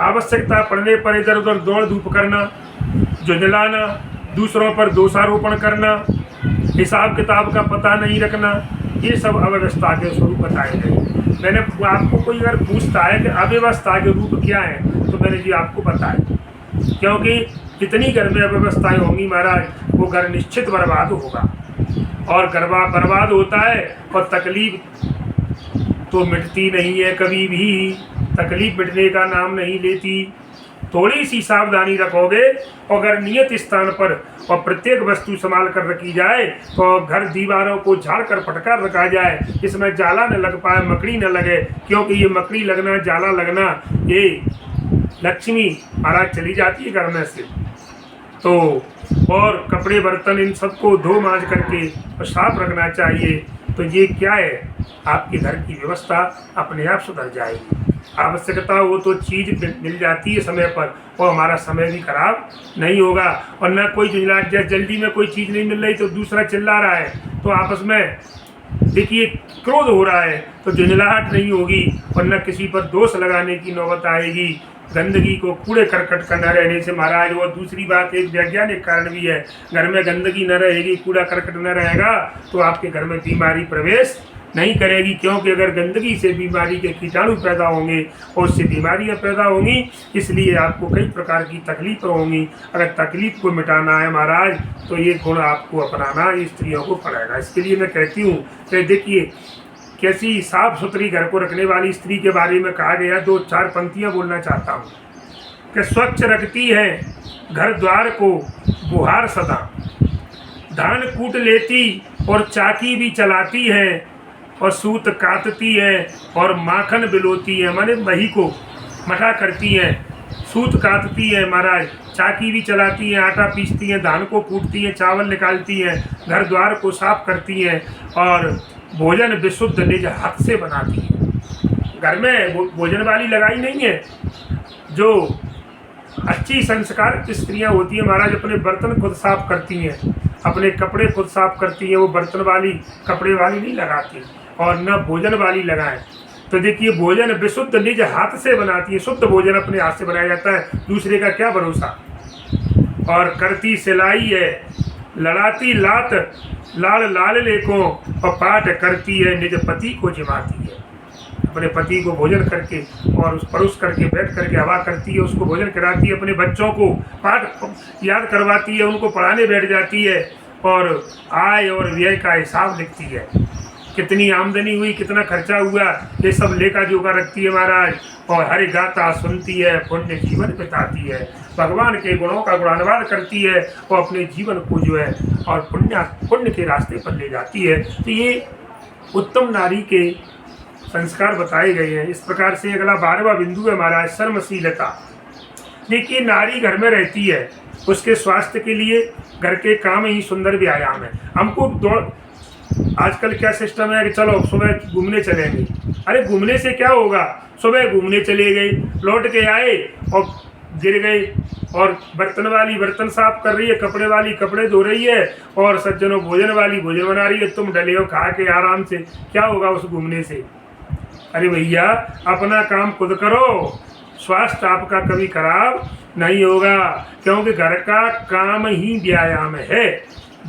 आवश्यकता पड़ने पर इधर उधर दौड़ धूप करना, झुंझलाना, दूसरों पर दोषारोपण करना, हिसाब किताब का पता नहीं रखना, ये सब अव्यवस्था के स्वरूप बताए गए। मैंने आपको कोई अगर पूछता है कि अव्यवस्था के रूप क्या है तो मैंने जी आपको बताया, क्योंकि जितनी घर में अव्यवस्थाएं होंगी महाराज वो घर निश्चित बर्बाद होगा। और घर बर्बाद होता है और तकलीफ तो मिटती नहीं है कभी भी, तकलीफ मिटने का नाम नहीं लेती। थोड़ी सी सावधानी रखोगे और अगर नियत स्थान पर और प्रत्येक वस्तु संभाल कर रखी जाए तो घर दीवारों को झाड़ कर फटकार रखा जाए, इसमें जाला न लग पाए, मकड़ी न लगे, क्योंकि ये मकड़ी लगना, जाला लगना, ये लक्ष्मी महाराज चली जाती है घर में से। तो और कपड़े बर्तन इन सबको धो मांज करके और साफ रखना चाहिए। तो ये क्या है, आपके घर की व्यवस्था अपने आप सुधर जाएगी। आवश्यकता हो तो चीज़ मिल जाती है समय पर और हमारा समय भी खराब नहीं होगा। और न कोई झुंझलाहट, जैसे जल्दी में कोई चीज़ नहीं मिल रही तो दूसरा चिल्ला रहा है तो आपस में देखिए क्रोध हो रहा है तो झुंझलाहट नहीं होगी और न किसी पर दोष लगाने की नौबत आएगी। गंदगी को, कूड़े करकट का न रहने से महाराज, और दूसरी बात एक वैज्ञानिक कारण भी है, घर में गंदगी न रहेगी, कूड़ा करकट न रहेगा तो आपके घर में बीमारी प्रवेश नहीं करेगी। क्योंकि अगर गंदगी से बीमारी के कीटाणु पैदा होंगे और उससे बीमारियां पैदा होंगी, इसलिए आपको कई प्रकार की तकलीफ होंगी। अगर तकलीफ को मिटाना है महाराज तो ये गुण आपको अपनाना स्त्रियों को पड़ेगा। इसके लिए मैं कहती हूँ कि देखिए कैसी साफ सुथरी घर को रखने वाली स्त्री के बारे में कहा गया, 2-4 पंक्तियाँ बोलना चाहता हूँ कि स्वच्छ रखती है घर द्वार को बुहार सदा, धान कूट लेती और चाकी भी चलाती है और सूत काटती है और माखन बिलोती है, माने मही को मठा करती है, सूत काटती है महाराज, चाकी भी चलाती है, आटा पीसती है, धान को कूटती है, चावल निकालती है, घर द्वार को साफ करती है और भोजन विशुद्ध निज हाथ से बनाती है। घर में भोजन वाली लगाई नहीं है। जो अच्छी संस्कार स्त्रियां होती हैं महाराज, अपने बर्तन खुद साफ करती हैं, अपने कपड़े खुद साफ करती हैं, वो बर्तन वाली कपड़े वाली नहीं लगाती और न भोजन वाली लगाएं। तो देखिए भोजन विशुद्ध निज हाथ से बनाती है, शुद्ध भोजन अपने हाथ से बनाया जाता है, दूसरे का क्या भरोसा। और करती सिलाई है, लड़ाती लात लाल लाल लेखों और पाठ करती है, निज पति को जिमाती है, अपने पति को भोजन करके और उस परोस करके बैठ करके हवा करती है, उसको भोजन कराती है, अपने बच्चों को पाठ याद करवाती है, उनको पढ़ाने बैठ जाती है और आय और व्यय का हिसाब लिखती है, कितनी आमदनी हुई, कितना खर्चा हुआ, ये सब लेखा जोखा रखती है महाराज। और हरि गाथा सुनती है, पुण्य जीवन बिताती है, भगवान के गुणों का गुणानुवाद करती है और अपने जीवन को जो है और पुण्य के रास्ते पर ले जाती है। तो ये उत्तम नारी के संस्कार बताए गए हैं। इस प्रकार से अगला 12वां बिंदु है महाराज, शर्मशीलता। देखिए नारी घर में रहती है, उसके स्वास्थ्य के लिए घर के काम ही सुंदर व्यायाम है। हमको आजकल क्या सिस्टम है कि चलो सुबह घूमने चलेंगे, अरे घूमने से क्या होगा, सुबह घूमने चले गए, लौट के आए और गिर गए, और बर्तन वाली बर्तन साफ कर रही है, कपड़े वाली कपड़े धो रही है और सज्जनों भोजन वाली भोजन बना रही है, तुम डले हो खा के आराम से, क्या होगा उस घूमने से। अरे भैया अपना काम खुद करो, स्वास्थ्य आपका कभी खराब नहीं होगा, क्योंकि घर का काम ही व्यायाम है।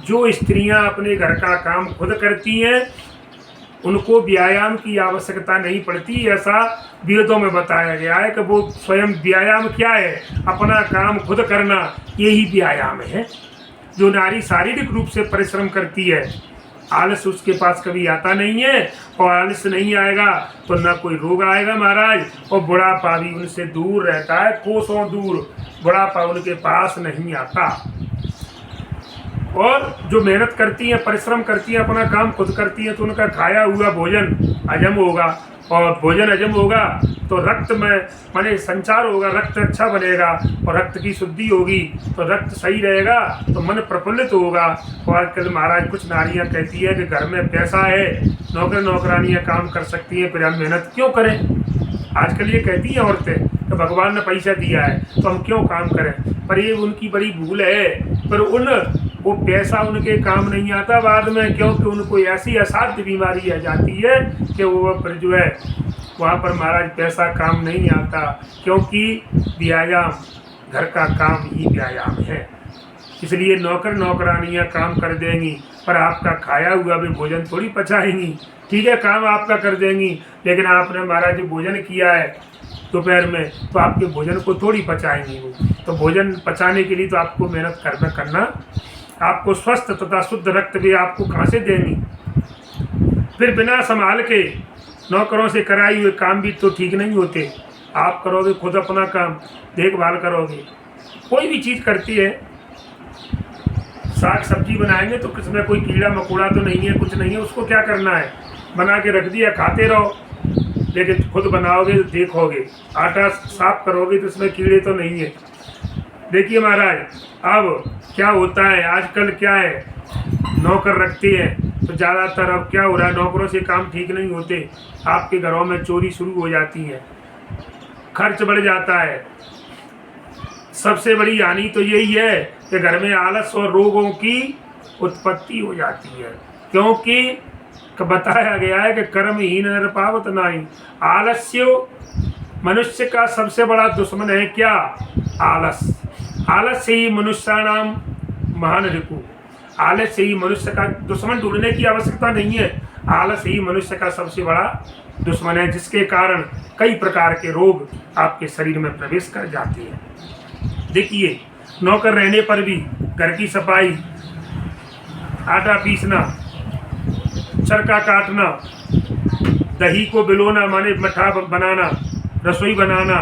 जो स्त्रियां अपने घर का काम खुद करती हैं उनको व्यायाम की आवश्यकता नहीं पड़ती। ऐसा वेदों में बताया गया है कि वो स्वयं व्यायाम क्या है, अपना काम खुद करना, यही व्यायाम है। जो नारी शारीरिक रूप से परिश्रम करती है, आलस उसके पास कभी आता नहीं है, और आलस नहीं आएगा तो न कोई रोग आएगा महाराज, और बुढ़ापा भी उनसे दूर रहता है, कोसों दूर बुढ़ापा उनके पास नहीं आता। और जो मेहनत करती हैं, परिश्रम करती हैं, अपना काम खुद करती हैं, तो उनका खाया हुआ भोजन हजम होगा, और भोजन हजम होगा तो रक्त में माने संचार होगा, रक्त अच्छा बनेगा, और रक्त की शुद्धि होगी तो रक्त सही रहेगा, तो मन प्रफुल्लित होगा। और आजकल महाराज कुछ नारियां कहती है कि घर में पैसा है, नौकर नौकरानियां काम कर सकती हैं, फिर हम मेहनत क्यों करें। आजकल ये कहती हैं औरतें तो भगवान ने पैसा दिया है तो हम क्यों काम करें, पर ये उनकी बड़ी भूल है। पर वो पैसा उनके काम नहीं आता बाद में, क्योंकि उनको ऐसी असाध्य बीमारी आ जाती है कि वो फिर जो है वहाँ पर महाराज पैसा काम नहीं आता, क्योंकि व्यायाम घर का काम ही व्यायाम है। इसलिए नौकर नौकरानियाँ काम कर देंगी पर आपका खाया हुआ भी भोजन थोड़ी पचाएंगी। ठीक है, काम आपका कर देंगी, लेकिन आपने महाराज जो भोजन किया है दोपहर में तो आपके भोजन को थोड़ी पचाएंगी वो। तो भोजन पचाने के लिए तो आपको मेहनत करना, आपको स्वस्थ तथा शुद्ध रक्त भी आपको कहाँ से देंगी। फिर बिना संभाल के नौकरों से कराई हुए काम भी तो ठीक नहीं होते। आप करोगे खुद अपना काम, देखभाल करोगे। कोई भी चीज़ करती है, साग सब्जी बनाएंगे तो किसमें कोई कीड़ा मकोड़ा तो नहीं है, कुछ नहीं है, उसको क्या करना है, बना के रख दिया, खाते रहो। लेकिन खुद बनाओगे तो देखोगे, आटा साफ करोगे तो उसमें कीड़े तो नहीं है। देखिए महाराज, अब क्या होता है आजकल, क्या है, नौकर रखते हैं तो ज़्यादातर अब क्या हो रहा है, नौकरों से काम ठीक नहीं होते, आपके घरों में चोरी शुरू हो जाती है, खर्च बढ़ जाता है। सबसे बड़ी हानि तो यही है कि घर में आलस और रोगों की उत्पत्ति हो जाती है, क्योंकि बताया गया है कि कर्महीन नर पावत नाहीं। आलस्य मनुष्य का सबसे बड़ा दुश्मन है क्या, आलस। आलस से ही मनुष्याणाम महान रिपु। आलस से ही मनुष्य का दुश्मन ढूंढने की आवश्यकता नहीं है, आलस ही मनुष्य का सबसे बड़ा दुश्मन है, जिसके कारण कई प्रकार के रोग आपके शरीर में प्रवेश कर जाते हैं। देखिए, नौकर रहने पर भी घर की सफाई, आटा पीसना, चरखा काटना, दही को बिलोना माने मठा बनाना, रसोई बनाना,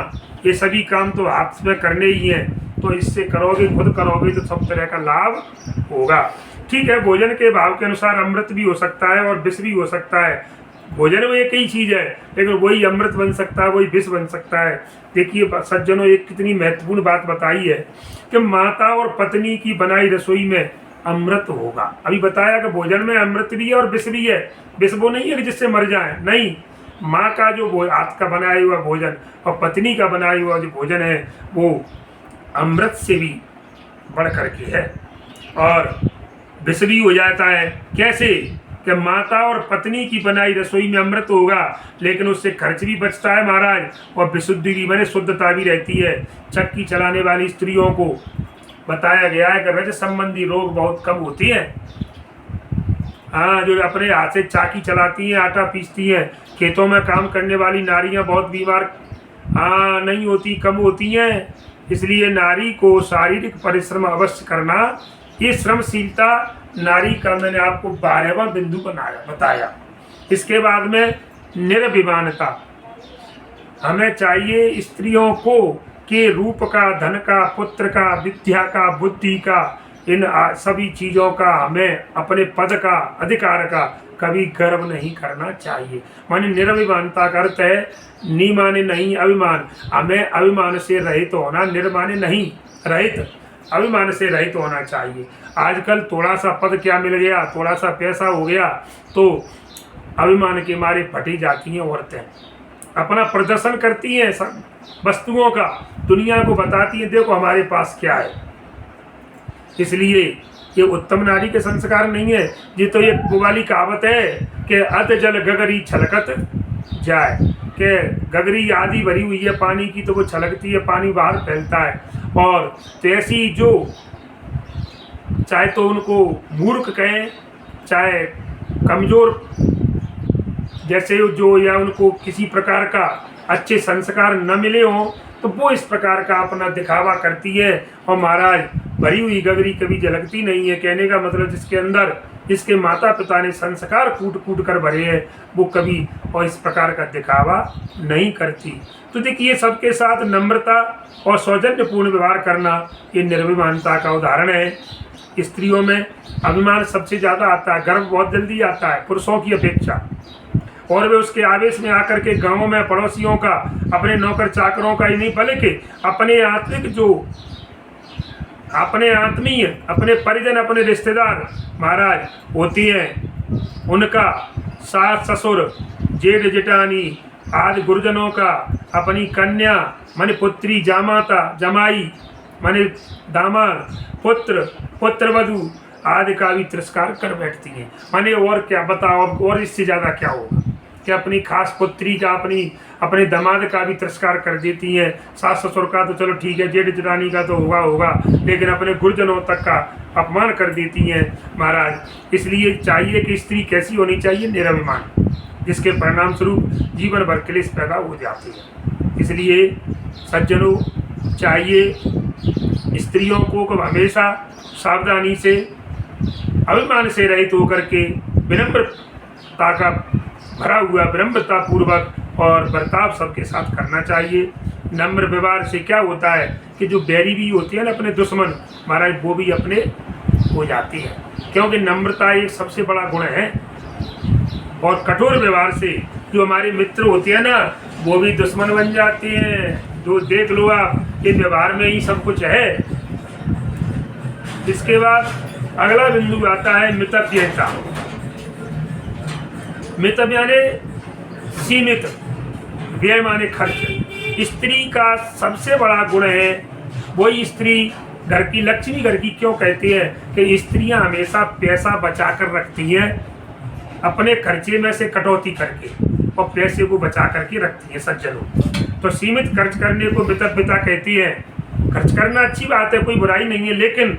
ये सभी काम तो हाथ में करने ही हैं। तो इससे करोगे, खुद करोगे तो सब तरह का लाभ होगा। ठीक है, भोजन के भाव के अनुसार अमृत भी हो सकता है और विष भी हो सकता है। भोजन में एक ही चीज़ है, लेकिन वही अमृत बन सकता है, वही विष बन सकता है। देखिए सज्जनों, एक कितनी महत्वपूर्ण बात बताई है कि माता और पत्नी की बनाई रसोई में अमृत होगा। अभी बताया कि भोजन में अमृत भी है और विष भी है। विष वो नहीं है कि जिससे मर जाए, नहीं, माँ का जो हाथ का बनाया हुआ भोजन और पत्नी का बनाया हुआ जो भोजन है वो अमृत से भी बढ़ करके है, और विष भी हो जाता है। कैसे कि माता और पत्नी की बनाई रसोई में अमृत होगा, लेकिन उससे खर्च भी बचता है महाराज, और विशुद्धि भी माने शुद्धता भी रहती है। चक्की चलाने वाली स्त्रियों को बताया गया है कि रज संबंधी रोग बहुत कम होती हैं। हाँ, जो अपने हाथ से चाकी चलाती हैं, आटा पीसती हैं, खेतों में काम करने वाली नारियां बहुत बीमार नहीं होती, कम होती हैं। इसलिए नारी को शारीरिक परिश्रम अवश्य करना, ये श्रमशीलता नारी का मैंने आपको 12वां बिंदु बताया। इसके बाद में निर्विमानता। हमें चाहिए स्त्रियों को कि रूप का, धन का, पुत्र का, विद्या का, बुद्धि का, इन सभी चीज़ों का, हमें अपने पद का, अधिकार का कभी गर्व नहीं करना चाहिए। माने निर्विमानता का अर्थ है नी माने नहीं अभिमान। हमें अभिमान से रहित होना, निर्माने नहीं, रहित, अभिमान से रहित होना चाहिए। आजकल थोड़ा सा पद क्या मिल गया, थोड़ा सा पैसा हो गया तो अभिमान के मारे फटी जाती हैं औरतें, अपना प्रदर्शन करती हैं सब वस्तुओं का, दुनिया को बताती हैं देखो हमारे पास क्या है। इसलिए ये उत्तम नारी के संस्कार नहीं है। ये तो एक वाली कहावत है कि अध जल गगरी छलकत जाए कि गगरी आधी भरी हुई है पानी की तो वो छलकती है, पानी बाहर फैलता है। और तो ऐसी जो चाहे तो उनको मूर्ख कहें, चाहे कमज़ोर जैसे जो, या उनको किसी प्रकार का अच्छे संस्कार न मिले हों, तो वो इस प्रकार का अपना दिखावा करती है। और महाराज भरी हुई गगरी कभी झलकती नहीं है, कहने का मतलब जिसके अंदर जिसके माता पिता ने संस्कार कूट कूट कर भरे हैं वो कभी और इस प्रकार का दिखावा नहीं करती। तो देखिए सबके साथ नम्रता और सौजन्यपूर्ण व्यवहार करना ये निर्भिमानता का उदाहरण है। स्त्रियों में अभिमान सबसे ज़्यादा आता है, गर्व बहुत जल्दी आता है पुरुषों की अपेक्षा, और वे उसके आवेश में आकर के गाँव में पड़ोसियों का, अपने नौकर चाकरों का ही नहीं बल्कि अपने आत्मिक जो अपने आत्मीय, अपने परिजन, अपने रिश्तेदार महाराज होती हैं, उनका सास ससुर, जेठ जेठानी आदि गुरुजनों का, अपनी कन्या माने पुत्री, जामाता जमाई माने दामाद, पुत्र पुत्रवधू आदि का भी तिरस्कार कर बैठती हैं। माने और क्या बताओ, अब और इससे ज़्यादा क्या होगा कि अपनी खास पुत्री का, अपने दामाद का भी तिरस्कार कर देती हैं। सास ससुर का तो चलो ठीक है, जेठ जेठानी का तो होगा, लेकिन अपने गुरुजनों तक का अपमान कर देती हैं महाराज। इसलिए चाहिए कि स्त्री कैसी होनी चाहिए, निरभिमान, जिसके परिणाम स्वरूप जीवन भर क्लेश पैदा हो जाती है। इसलिए सज्जनों चाहिए स्त्रियों को हमेशा सावधानी से, अभिमान से रहित होकर के विनम्रता का भरा हुआ, विनम्रता पूर्वक और बर्ताव सबके साथ करना चाहिए। नम्र व्यवहार से क्या होता है कि जो बैरी भी होती है ना, अपने दुश्मन महाराज, वो भी अपने हो जाती है, क्योंकि नम्रता एक सबसे बड़ा गुण है। और कठोर व्यवहार से जो हमारे मित्र होते हैं ना, वो भी दुश्मन बन जाते हैं। जो देख लो आप, ये व्यवहार में ही सब कुछ है। इसके बाद अगला बिंदु आता है मितव्ययता। मितव्य यानी सीमित, व्यय माने खर्च। स्त्री का सबसे बड़ा गुण है, वही स्त्री घर की लक्ष्मी, घर की क्यों कहते हैं कि स्त्रियां हमेशा पैसा बचा कर रखती हैं, अपने खर्चे में से कटौती करके, और पैसे को बचा करके रखती है सज्जनों। तो सीमित खर्च करने को मितव्यता कहती है। खर्च करना अच्छी बात है, कोई बुराई नहीं है, लेकिन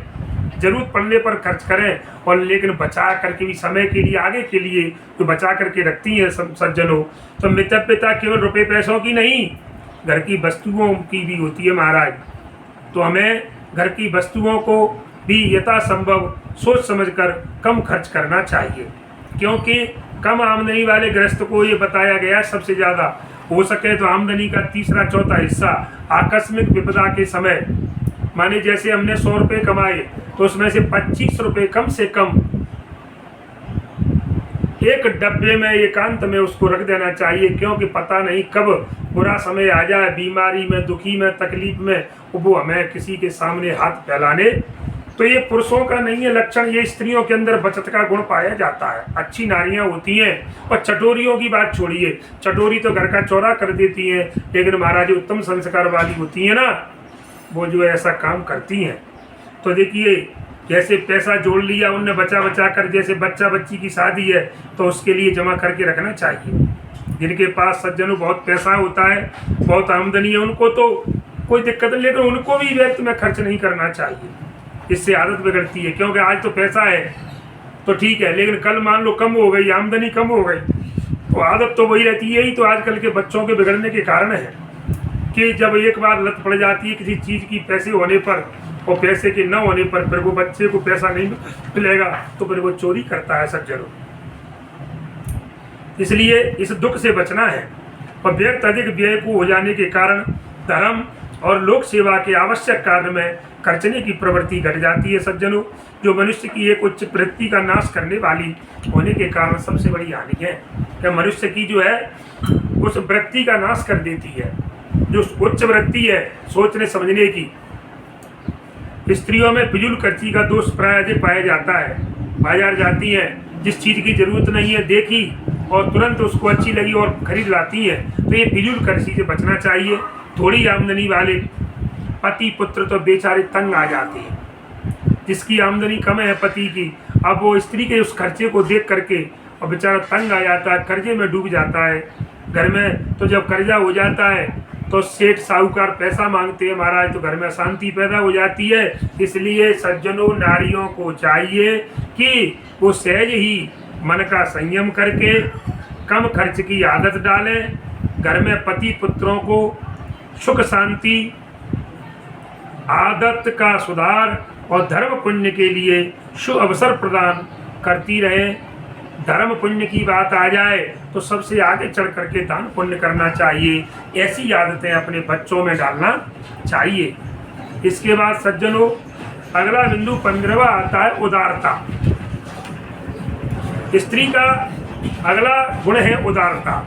जरूरत पड़ने पर खर्च करें, और लेकिन बचा करके भी समय के लिए, आगे के लिए जो बचा करके रखती हैं सज्जनों। तो मितव्यता केवल रुपए पैसों की नहीं, घर की वस्तुओं की भी होती है महाराज। तो हमें घर की वस्तुओं को भी यथासंभव सोच समझकर कम खर्च करना चाहिए, क्योंकि कम आमदनी वाले गृहस्थ को ये बताया गया सबसे ज़्यादा हो सके तो आमदनी का तीसरा चौथा हिस्सा आकस्मिक विपदा के समय, माने जैसे हमने 100 रुपये कमाए तो उसमें से 25 रुपये कम से कम एक डब्बे में, एकांत में उसको रख देना चाहिए, क्योंकि पता नहीं कब बुरा समय आ जाए, बीमारी में, दुखी में, तकलीफ में, वो हमें किसी के सामने हाथ फैलाने। तो ये पुरुषों का नहीं है लक्षण, ये स्त्रियों के अंदर बचत का गुण पाया जाता है। अच्छी नारियां होती हैं। और चटोरियों की बात छोड़िए, चटोरी तो घर का चौरा कर देती हैं, लेकिन महाराज उत्तम संस्कार वाली होती है ना, वो जो है ऐसा काम करती हैं। तो देखिए जैसे पैसा जोड़ लिया उनने बचा बचा कर, जैसे बच्चा बच्ची की शादी है तो उसके लिए जमा करके रखना चाहिए। जिनके पास सज्जनों बहुत पैसा होता है, बहुत आमदनी है, उनको तो कोई दिक्कत नहीं, लेकिन उनको भी व्यर्थ में खर्च नहीं करना चाहिए। इससे आदत बिगड़ती है, क्योंकि आज तो पैसा है तो ठीक है, लेकिन कल मान लो कम हो गई, आमदनी कम हो गई, तो आदत तो वही रहती है। यही तो आजकल के बच्चों के बिगड़ने के कारण है कि जब एक बार लत पड़ जाती है किसी चीज़ की, पैसे होने पर और पैसे के न होने पर, फिर वो बच्चे को पैसा नहीं मिलेगा तो फिर वो चोरी करता है सज्जनों। इसलिए इस दुख से बचना है। और व्यर्थ अधिक व्यय को हो जाने के कारण धर्म और लोक सेवा के आवश्यक कार्य में खर्चने की प्रवृत्ति घट जाती है सज्जनों, जो मनुष्य की एक उच्च वृत्ति का नाश करने वाली होने के कारण सबसे बड़ी हानि है। कि मनुष्य की जो है उस वृत्ति का नाश कर देती है, जो उच्च वृत्ति है सोचने समझने की। स्त्रियों में फिजूल खर्ची का दोष प्राय अधिक पाया जाता है। बाजार जाती हैं, जिस चीज़ की जरूरत नहीं है देखी और तुरंत उसको अच्छी लगी और खरीद लाती हैं, तो ये फिजूल खर्ची से बचना चाहिए। थोड़ी आमदनी वाले पति पुत्र तो बेचारे तंग आ जाते हैं। जिसकी आमदनी कम है पति की, अब वो स्त्री के उस खर्चे को देख करके और बेचारा तंग आ जाता है, कर्जे में डूब जाता है। घर में तो जब कर्जा हो जाता है तो सेठ साहूकार पैसा मांगते हैं महाराज, तो घर में अशांति पैदा हो जाती है। इसलिए सज्जनों, नारियों को चाहिए कि वो सहज ही मन का संयम करके कम खर्च की आदत डालें, घर में पति पुत्रों को सुख शांति, आदत का सुधार और धर्म पुण्य के लिए शुभ अवसर प्रदान करती रहे। धर्म पुण्य की बात आ जाए तो सबसे आगे चढ़ करके दान पुण्य करना चाहिए। ऐसी आदतें अपने बच्चों में डालना चाहिए। इसके बाद सज्जनों, अगला बिंदु 15वां आता है उदारता। स्त्री का अगला गुण है उदारता।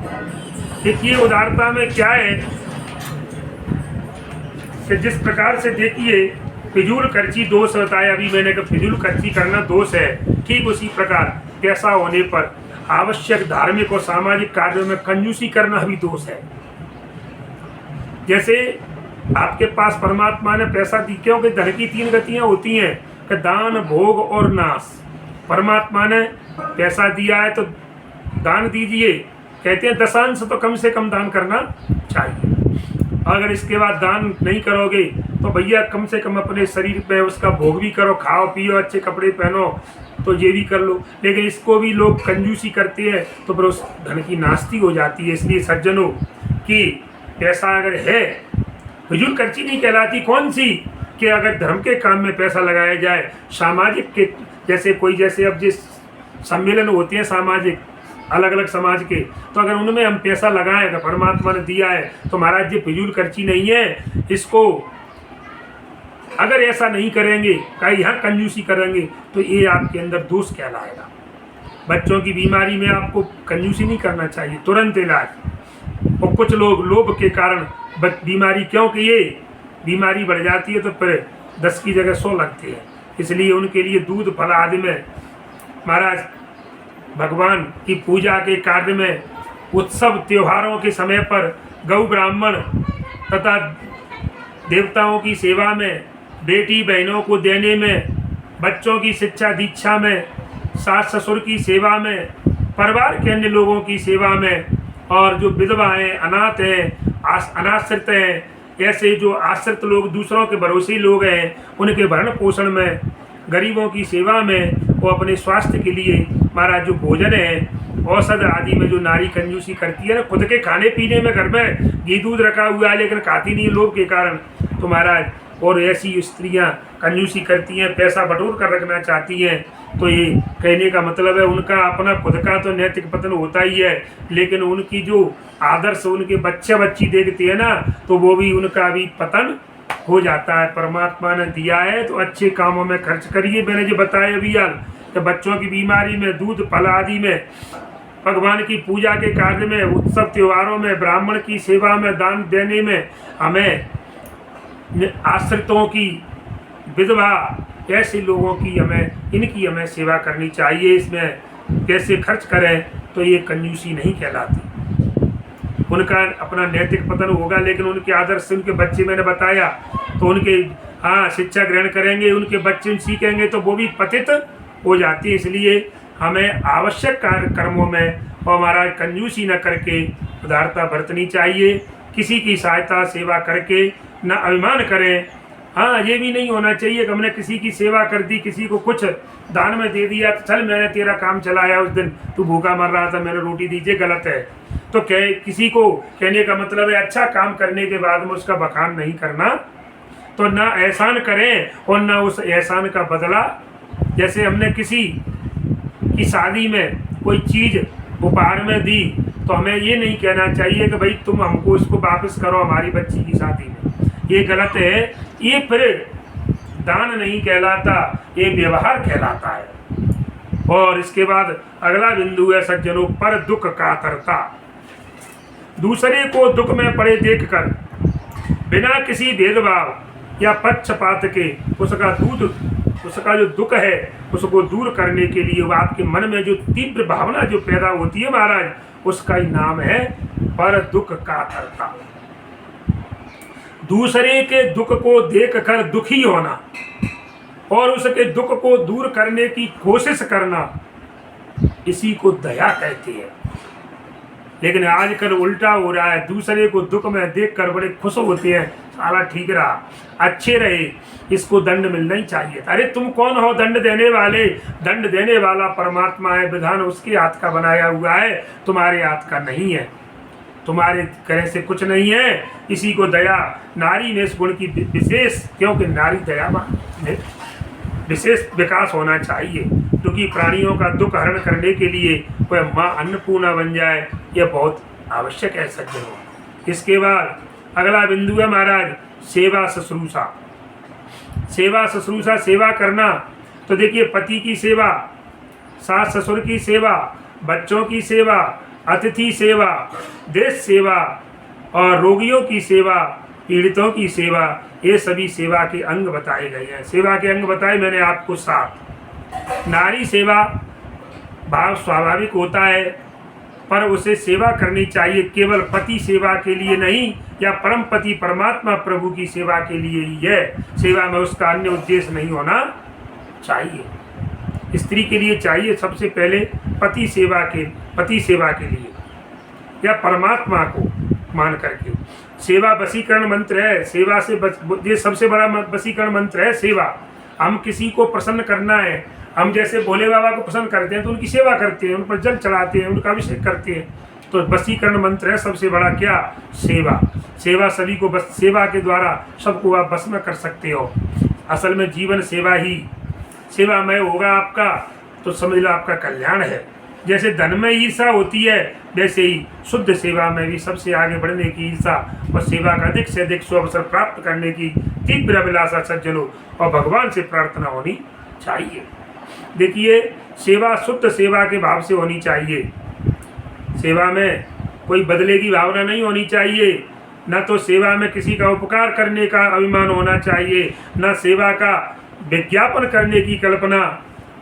देखिए उदारता में क्या है कि जिस प्रकार से देखिए फिजूल खर्ची दोष बताया, अभी मैंने कहा फिजूल खर्ची करना दोष है, ठीक उसी प्रकार पैसा होने पर आवश्यक धार्मिक और सामाजिक कार्यों में कंजूसी करना भी दोष है। जैसे आपके पास परमात्मा ने पैसा दी, क्योंकि धन की 3 गतियां होती हैं कि दान, भोग और नाश। परमात्मा ने पैसा दिया है तो दान दीजिए, कहते हैं दशांश तो कम से कम दान करना चाहिए। अगर इसके बाद दान नहीं करोगे तो भैया कम से कम अपने शरीर पे उसका भोग भी करो, खाओ पियो, अच्छे कपड़े पहनो, तो ये भी कर लो। लेकिन इसको भी लोग कंजूसी करते हैं तो फिर उस धन की नास्ती हो जाती है। इसलिए सज्जनों कि पैसा अगर है, फिजूल खर्ची नहीं कहलाती कौन सी, कि अगर धर्म के काम में पैसा लगाया जाए, सामाजिक के जैसे कोई जैसे अब जिस सम्मेलन होते हैं सामाजिक अलग अलग समाज के, तो अगर उनमें हम पैसा लगाएं, अगर परमात्मा ने दिया है तो महाराज ये फिजूल खर्ची नहीं है। इसको अगर ऐसा नहीं करेंगे, कहीं यहाँ कंजूसी करेंगे तो ये आपके अंदर दोष कहलाएगा। बच्चों की बीमारी में आपको कंजूसी नहीं करना चाहिए, तुरंत इलाज। और कुछ लोग लोभ के कारण बीमारी, क्योंकि ये बीमारी बढ़ जाती है तो फिर 10 की जगह 100 लगती है। इसलिए उनके लिए दूध फल आदि में महाराज भगवान की पूजा के कार्य में, उत्सव त्योहारों के समय पर गौ ब्राह्मण तथा देवताओं की सेवा में, बेटी बहनों को देने में, बच्चों की शिक्षा दीक्षा में, सास ससुर की सेवा में, परिवार के अन्य लोगों की सेवा में, और जो विधवा हैं, अनाथ हैं, अनाश्रित हैं, ऐसे जो आश्रित लोग, दूसरों के भरोसे लोग हैं, उनके भरण पोषण में, गरीबों की सेवा में, वो अपने स्वास्थ्य के लिए महाराज जो भोजन है, औषध आदि में जो नारी कंजूसी करती है ना, खुद के खाने पीने में घर में घी दूध रखा हुआ है लेकिन खाती नहीं है लोभ के कारण, तो महाराज और ऐसी स्त्रियां कंजूसी करती हैं, पैसा बटोर कर रखना चाहती हैं। तो ये कहने का मतलब है उनका अपना खुद का तो नैतिक पतन होता ही है, लेकिन उनकी जो आदर्श उनके बच्चे बच्ची देखती है ना, तो वो भी उनका भी पतन हो जाता है। परमात्मा ने दिया है तो अच्छे कामों में खर्च करिए। मैंने जो बताया अभी यार कि बच्चों की बीमारी में, दूध फल आदि में, भगवान की पूजा के कार्य में, उत्सव त्योहारों में, ब्राह्मण की सेवा में, दान देने में, हमें आश्रितों की, विधवा, ऐसे लोगों की इनकी हमें सेवा करनी चाहिए। इसमें पैसे खर्च करें तो ये कंजूसी नहीं कहलाती। उनका अपना नैतिक पतन होगा, लेकिन उनके आदर्श से उनके बच्चे, मैंने बताया, तो उनके शिक्षा ग्रहण करेंगे, उनके बच्चे सीखेंगे तो वो भी पतित हो जाती है। इसलिए हमें आवश्यक कर्मों में और हमारा कंजूसी न करके उदारता बरतनी चाहिए। किसी की सहायता सेवा करके न अभिमान करें। ये भी नहीं होना चाहिए कि हमने किसी की सेवा कर दी, किसी को कुछ दान में दे दिया, तो चल मैंने तेरा काम चलाया, उस दिन तू भूखा मर रहा था, मैंने रोटी दीजिए, गलत है। तो किसी को कहने का मतलब है अच्छा काम करने के बाद में उसका बखान नहीं करना, तो ना एहसान करें और ना उस एहसान का बदला। जैसे हमने किसी की शादी में कोई चीज़ उपहार में दी, तो हमें ये नहीं कहना चाहिए कि भाई तुम हमको इसको वापस करो हमारी बच्ची की शादी में, ये गलत है। ये फिर दान नहीं कहलाता, ये व्यवहार कहलाता है। और इसके बाद अगला बिंदु है सज्जनों, पर दुख कातरता। दूसरे को दुख में पड़े देखकर बिना किसी भेदभाव या पक्षपात के उसका जो दुख है उसको दूर करने के लिए वो आपके मन में जो तीव्र भावना जो पैदा होती है महाराज, उसका ही नाम है पर दुख कातरता। दूसरे के दुख को देखकर दुखी होना और उसके दुख को दूर करने की कोशिश करना, इसी को दया कहते हैं। लेकिन आजकल उल्टा हो रहा है, दूसरे को दुख में देखकर बड़े खुश होते हैं, साला ठीक रहा, अच्छे रहे, इसको दंड मिलना ही चाहिए। अरे तुम कौन हो दंड देने वाले? दंड देने वाला परमात्मा है, विधान उसके हाथ का बनाया हुआ है, तुम्हारे हाथ का नहीं है, तुम्हारे करे से कुछ नहीं है। इसी को दया, नारी में इस गुण की विशेष, क्योंकि नारी दयावान में विशेष विकास होना चाहिए, क्योंकि प्राणियों का दुख हरण करने के लिए वह माँ अन्नपूर्णा बन जाए, यह बहुत आवश्यक है सज्जनों। इसके बाद अगला बिंदु है महाराज सेवा शुश्रूषा। सेवा शुश्रूषा, सेवा करना, तो देखिए पति की सेवा, सास ससुर की सेवा, बच्चों की सेवा, अतिथि सेवा, देश सेवा और रोगियों की सेवा, पीड़ितों की सेवा, ये सभी सेवा के अंग बताए गए हैं। सेवा के अंग बताए मैंने आपको 7। नारी सेवा भाव स्वाभाविक होता है, पर उसे सेवा करनी चाहिए केवल पति सेवा के लिए नहीं, या परम पति परमात्मा प्रभु की सेवा के लिए ही है। सेवा में उसका अन्य उद्देश्य नहीं होना चाहिए। स्त्री के लिए चाहिए सबसे पहले पति सेवा के लिए या परमात्मा को मान करके। सेवा वशीकरण मंत्र है, सेवा से ये सबसे बड़ा वशीकरण मंत्र है सेवा। हम किसी को प्रसन्न करना है, हम जैसे भोले बाबा को पसंद करते हैं तो उनकी सेवा करते हैं, उन पर जल चढ़ाते हैं, उनका अभिषेक करते हैं, तो वशीकरण मंत्र है सबसे बड़ा क्या? सेवा। सेवा सभी को बस सेवा के द्वारा सबको आप बस में कर सकते हो। असल में जीवन सेवामय होगा आपका तो समझ लो आपका कल्याण है। जैसे धन में ईर्षा होती है, वैसे ही शुद्ध सेवा में भी सबसे आगे बढ़ने की ईर्षा और सेवा का अधिक से अधिक अवसर प्राप्त करने की तीव्र अभिलाषा सज्जनों और भगवान से प्रार्थना होनी चाहिए। देखिए सेवा शुद्ध सेवा के भाव से होनी चाहिए। सेवा में कोई बदले की भावना नहीं होनी चाहिए, न तो सेवा में किसी का उपकार करने का अभिमान होना चाहिए, न सेवा का विज्ञापन करने की कल्पना,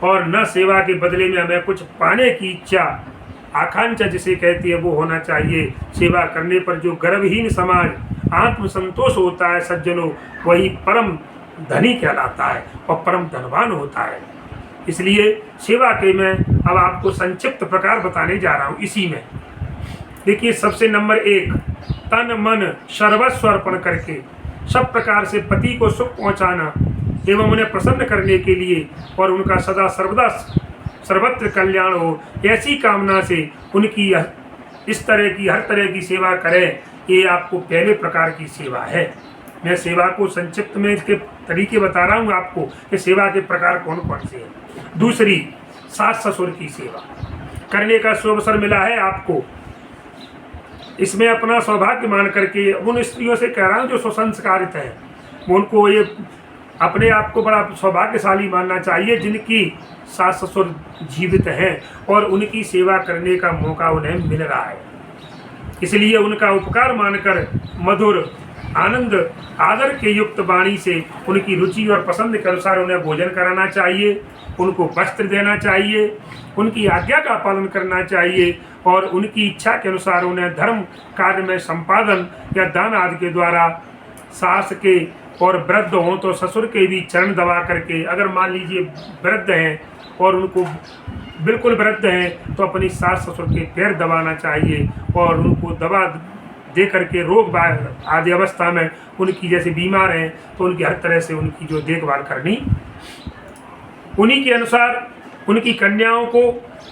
और न सेवा के बदले में हमें कुछ पाने की इच्छा, आकांक्षा जिसे कहती है वो होना चाहिए। सेवा करने पर जो गर्वहीन समाज आत्मसंतोष होता है सज्जनों, वही परम धनी कहलाता है और परम धनवान होता है। इसलिए सेवा के मैं अब आपको संक्षिप्त प्रकार बताने जा रहा हूँ। इसी में देखिए सबसे नंबर 1, तन मन सर्वस्व अर्पण करके सब प्रकार से पति को सुख पहुँचाना एवं उन्हें प्रसन्न करने के लिए और उनका सदा सर्वदा सर्वत्र कल्याण हो, ऐसी कामना से उनकी इस तरह की हर तरह की सेवा करें। ये आपको पहले प्रकार की सेवा है। मैं सेवा को संक्षिप्त में इसके तरीके बता रहा हूँ आपको कि सेवा के प्रकार कौन कौन से हैं। दूसरी, सास ससुर की सेवा करने का अवसर मिला है आपको। इसमें अपना सौभाग्य मान करके उन स्त्रियों से कह रहा हूँ जो सुसंस्कारित हैं, उनको ये अपने आप को बड़ा सौभाग्यशाली मानना चाहिए जिनकी सास ससुर जीवित हैं और उनकी सेवा करने का मौका उन्हें मिल रहा है। इसलिए उनका उपकार मानकर मधुर आनंद आदर के युक्त वाणी से उनकी रुचि और पसंद के अनुसार उन्हें भोजन कराना चाहिए, उनको वस्त्र देना चाहिए, उनकी आज्ञा का पालन करना चाहिए और उनकी इच्छा के अनुसार उन्हें धर्म कार्य में संपादन या दान आदि के द्वारा सास के और वृद्ध हों तो ससुर के भी चरण दबा करके, अगर मान लीजिए वृद्ध हैं और उनको बिल्कुल वृद्ध हैं तो अपनी सास ससुर के पैर दबाना चाहिए और उनको दबा दे करके रोग आदि अवस्था में उनकी जैसे बीमार हैं तो उनकी हर तरह से उनकी जो देखभाल करनी, उन्हीं के अनुसार उनकी कन्याओं को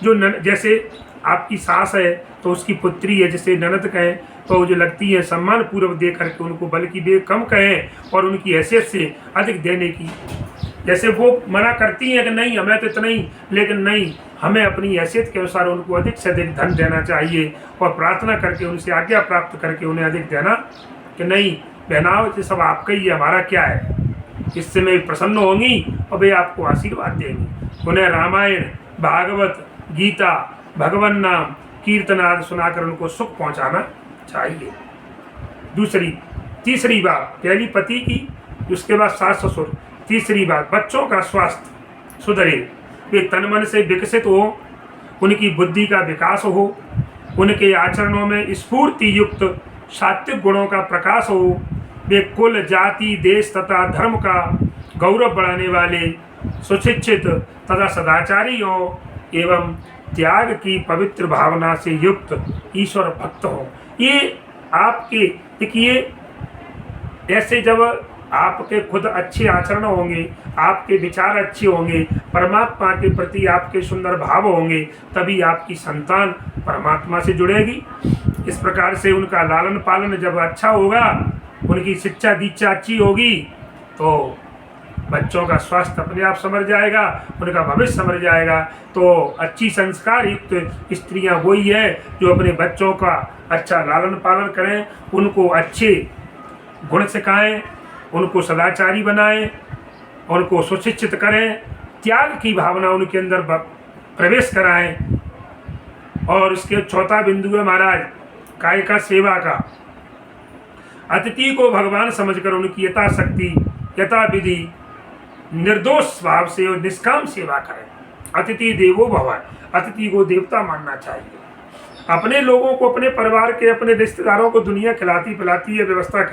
जो जैसे आपकी सास है तो उसकी पुत्री है जिसे ननद कहें तो जो लगती है सम्मान पूर्वक दे करके उनको बल्कि वे कम कहें और उनकी हैसियत से अधिक देने की। जैसे वो मना करती हैं कि नहीं हमें तो इतना ही, लेकिन नहीं, हमें अपनी हैसियत के अनुसार उनको अधिक से अधिक धन देना चाहिए और प्रार्थना करके उनसे आज्ञा प्राप्त करके उन्हें अधिक देना कि नहीं बहनाओ ये सब आपका ही है, हमारा क्या है। इससे मैं प्रसन्न होंगी और वे आपको आशीर्वाद देंगी। उन्हें रामायण, भागवत, गीता, भगवान नाम, कीर्तन आदि सुनाकर उनको सुख पहुंचाना चाहिए। तीसरी बात पहली पति की, उसके बाद सास ससुर। तीसरी बात बच्चों का स्वास्थ्य सुधरे, वे तन मन से विकसित हो, उनकी बुद्धि का विकास हो, उनके आचरणों में स्फूर्ति युक्त सात्विक गुणों का प्रकाश हो, वे कुल जाति देश तथा धर्म का गौरव बढ़ाने वाले सुशिक्षित तथा सदाचारी हो एवं त्याग की पवित्र भावना से युक्त ईश्वर भक्त हो। ये आपके देखिए, ऐसे जब आपके खुद अच्छे आचरण होंगे, आपके विचार अच्छे होंगे, परमात्मा के प्रति आपके सुंदर भाव होंगे, तभी आपकी संतान परमात्मा से जुड़ेगी। इस प्रकार से उनका लालन पालन जब अच्छा होगा, उनकी शिक्षा दीक्षा अच्छी होगी, तो बच्चों का स्वास्थ्य अपने आप संभल जाएगा, उनका भविष्य संभल जाएगा। तो अच्छी संस्कार युक्त स्त्रियां वही है जो अपने बच्चों का अच्छा लालन पालन करें, उनको अच्छे गुण सिखाएं, उनको सदाचारी बनाएं, उनको सुशिक्षित करें, त्याग की भावना उनके अंदर प्रवेश कराएं। और इसके चौथा बिंदु है महाराज कायिका सेवा का। अतिथि को भगवान समझकर उनकी यथाशक्ति यथाविधि निर्दोष भाव से और निष्काम सेवा करें। अतिथि देवो भव, अतिथि को देवता मानना चाहिए। अपने लोगों को, अपने परिवार के, अपने रिश्तेदारों को दुनिया खिलाती पिलाती है, व्यवस्था,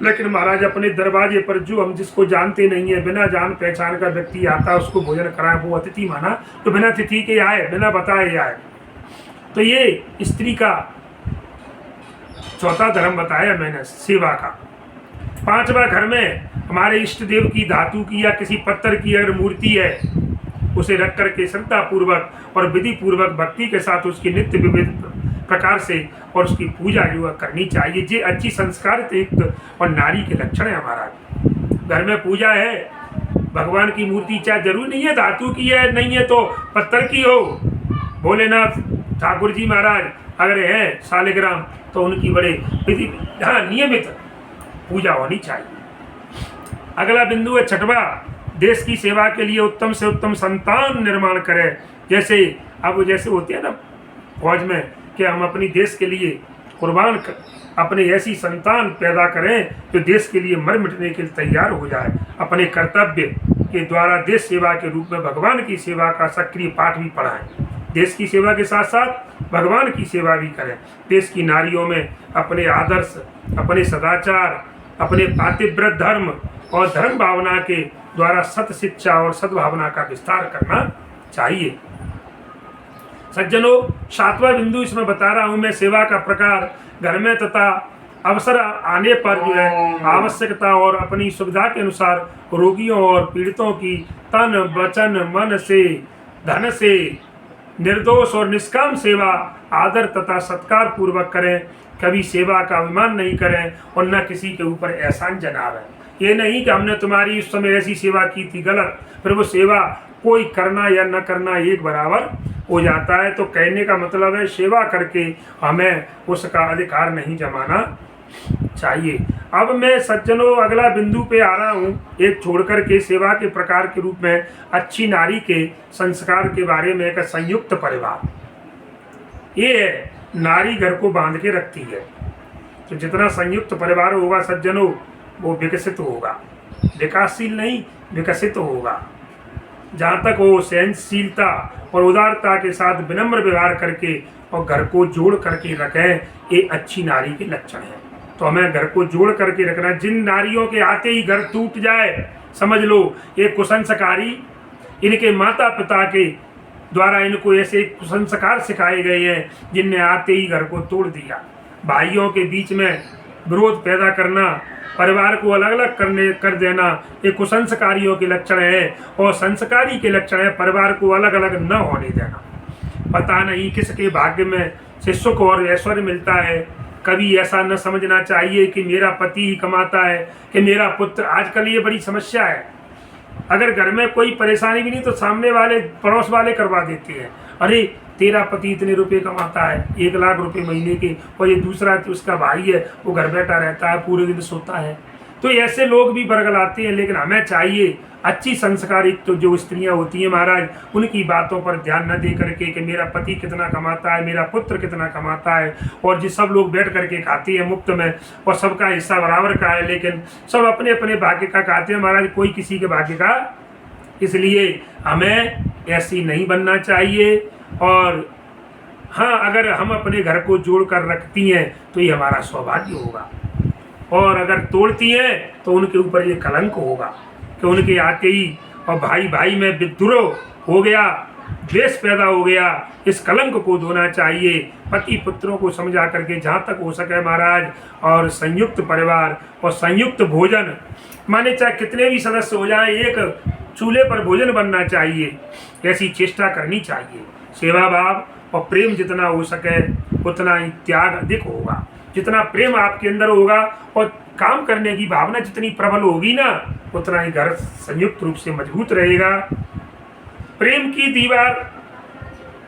लेकिन महाराज अपने दरवाजे पर जो हम जिसको जानते नहीं है, बिना जान पहचान का व्यक्ति आता है, उसको भोजन कराए, वो अतिथि माना। तो बिना तिथि के आए, बिना बताए आए। तो ये स्त्री का चौथा धर्म बताया मैंने, सेवा का। पांचवा, घर में हमारे इष्ट देव की धातु की या किसी पत्थर की अगर मूर्ति है, उसे रख करके श्रद्धा पूर्वक और विधि पूर्वक भक्ति के साथ उसकी नित्य विविध प्रकार से और उसकी पूजा जो करनी चाहिए। ये अच्छी संस्कार युक्त और नारी के लक्षण है। हमारा घर में पूजा है, भगवान की मूर्ति चाहे जरूरी नहीं है धातु की है, नहीं है तो पत्थर की हो, भोलेनाथ ठाकुर जी महाराज अगर है शालिग्राम, तो उनकी बड़े विधि नियमित पूजा होनी चाहिए। अगला बिंदु है छठवा, देश की सेवा के लिए उत्तम से उत्तम संतान निर्माण करें। जैसे अब जैसे होते हैं ना फौज में कि हम अपनी देश के लिए कुर्बान अपने ऐसी संतान पैदा करें जो देश के लिए मर मिटने के लिए तैयार हो जाए। अपने कर्तव्य के द्वारा देश सेवा के रूप में भगवान की सेवा का सक्रिय पाठ भी पढ़ाएं। देश की सेवा के साथ साथ भगवान की सेवा भी करें। देश की नारियों में अपने आदर्श, अपने सदाचार, अपने पातिव्रत धर्म और धर्म भावना के द्वारा सत शिक्षा और सद्भावना का विस्तार करना चाहिए। सज्जनों, सातवां बिंदु इसमें बता रहा हूं मैं, सेवा का प्रकार घर में तथा अवसर आने पर जो है आवश्यकता और अपनी सुविधा के अनुसार रोगियों और पीड़ितों की तन वचन मन से धन से निर्दोष और निष्काम सेवा आदर तथा सत्कार पूर्वक करें। कभी सेवा का अभिमान नहीं करें और न किसी के ऊपर एहसान जनावें। ये नहीं कि हमने तुम्हारी उस समय ऐसी सेवा की थी, गलत, फिर वो सेवा कोई करना या न करना एक बराबर हो जाता है। तो कहने का मतलब है सेवा करके हमें उसका अधिकार नहीं जमाना चाहिए। अब मैं सज्जनों अगला बिंदु पे आ रहा हूँ, एक छोड़कर के सेवा के प्रकार के रूप में अच्छी नारी के संस्कार के बारे में। एक संयुक्त परिवार, ये है नारी घर को बांध के रखती है। तो जितना संयुक्त परिवार होगा सज्जनों, वो विकसित होगा, विकासशील नहीं विकसित होगा। जहाँ तक वो सहनशीलता और उदारता के साथ विनम्र व्यवहार करके और घर को जोड़ करके रखें, ये अच्छी नारी के लक्षण है। तो हमें घर को जोड़ करके रखना। जिन नारियों के आते ही घर टूट जाए, समझ लो ये कुसंस्कारी, इनके माता पिता के द्वारा इनको ऐसे कुसंस्कार सिखाए गए हैं जिनने आते ही घर को तोड़ दिया। भाइयों के बीच में विरोध पैदा करना, परिवार को अलग अलग कर देना, ये कुसंस्कारियों के लक्षण है। और संस्कारी के लक्षण है परिवार को अलग अलग न होने देना। पता नहीं किसके भाग्य में से सुख और ऐश्वर्य मिलता है। कभी ऐसा न समझना चाहिए कि मेरा पति ही कमाता है, कि मेरा पुत्र। आजकल ये बड़ी समस्या है। अगर घर में कोई परेशानी भी नहीं तो सामने वाले पड़ोस वाले करवा देते हैं, अरे तेरा पति इतने रुपए कमाता है, 1 लाख रुपए महीने के, और ये दूसरा उसका भाई है, वो घर बैठा रहता है, पूरे दिन सोता है। तो ऐसे लोग भी बरगलाते हैं। लेकिन हमें चाहिए अच्छी संस्कारित तो जो स्त्रियां होती हैं महाराज, उनकी बातों पर ध्यान न दे करके कि मेरा पति कितना कमाता है, मेरा पुत्र कितना कमाता है, और जिस सब लोग बैठ करके खाते हैं मुफ्त में और सबका हिस्सा बराबर का है, लेकिन सब अपने अपने भाग्य का खाते हैं महाराज, कोई किसी के भाग्य का। इसलिए हमें ऐसी नहीं बनना चाहिए। और हाँ, अगर हम अपने घर को जोड़ कर रखती हैं तो ये हमारा सौभाग्य होगा, और अगर तोड़ती हैं तो उनके ऊपर ये कलंक होगा कि उनके आते ही और भाई भाई में विद्रोह हो गया, द्वेष पैदा हो गया, इस कलंक को धोना चाहिए। पति पुत्रों को समझा करके जहाँ तक हो सके महाराज, और संयुक्त परिवार और संयुक्त भोजन, माने चाहे कितने भी सदस्य हो जाए, एक चूल्हे पर भोजन बनना चाहिए, ऐसी चेष्टा करनी चाहिए। सेवा भाव और प्रेम जितना हो सके उतना ही त्याग अधिक होगा। जितना प्रेम आपके अंदर होगा और काम करने की भावना जितनी प्रबल होगी ना, उतना ही घर संयुक्त रूप से मजबूत रहेगा। प्रेम की दीवार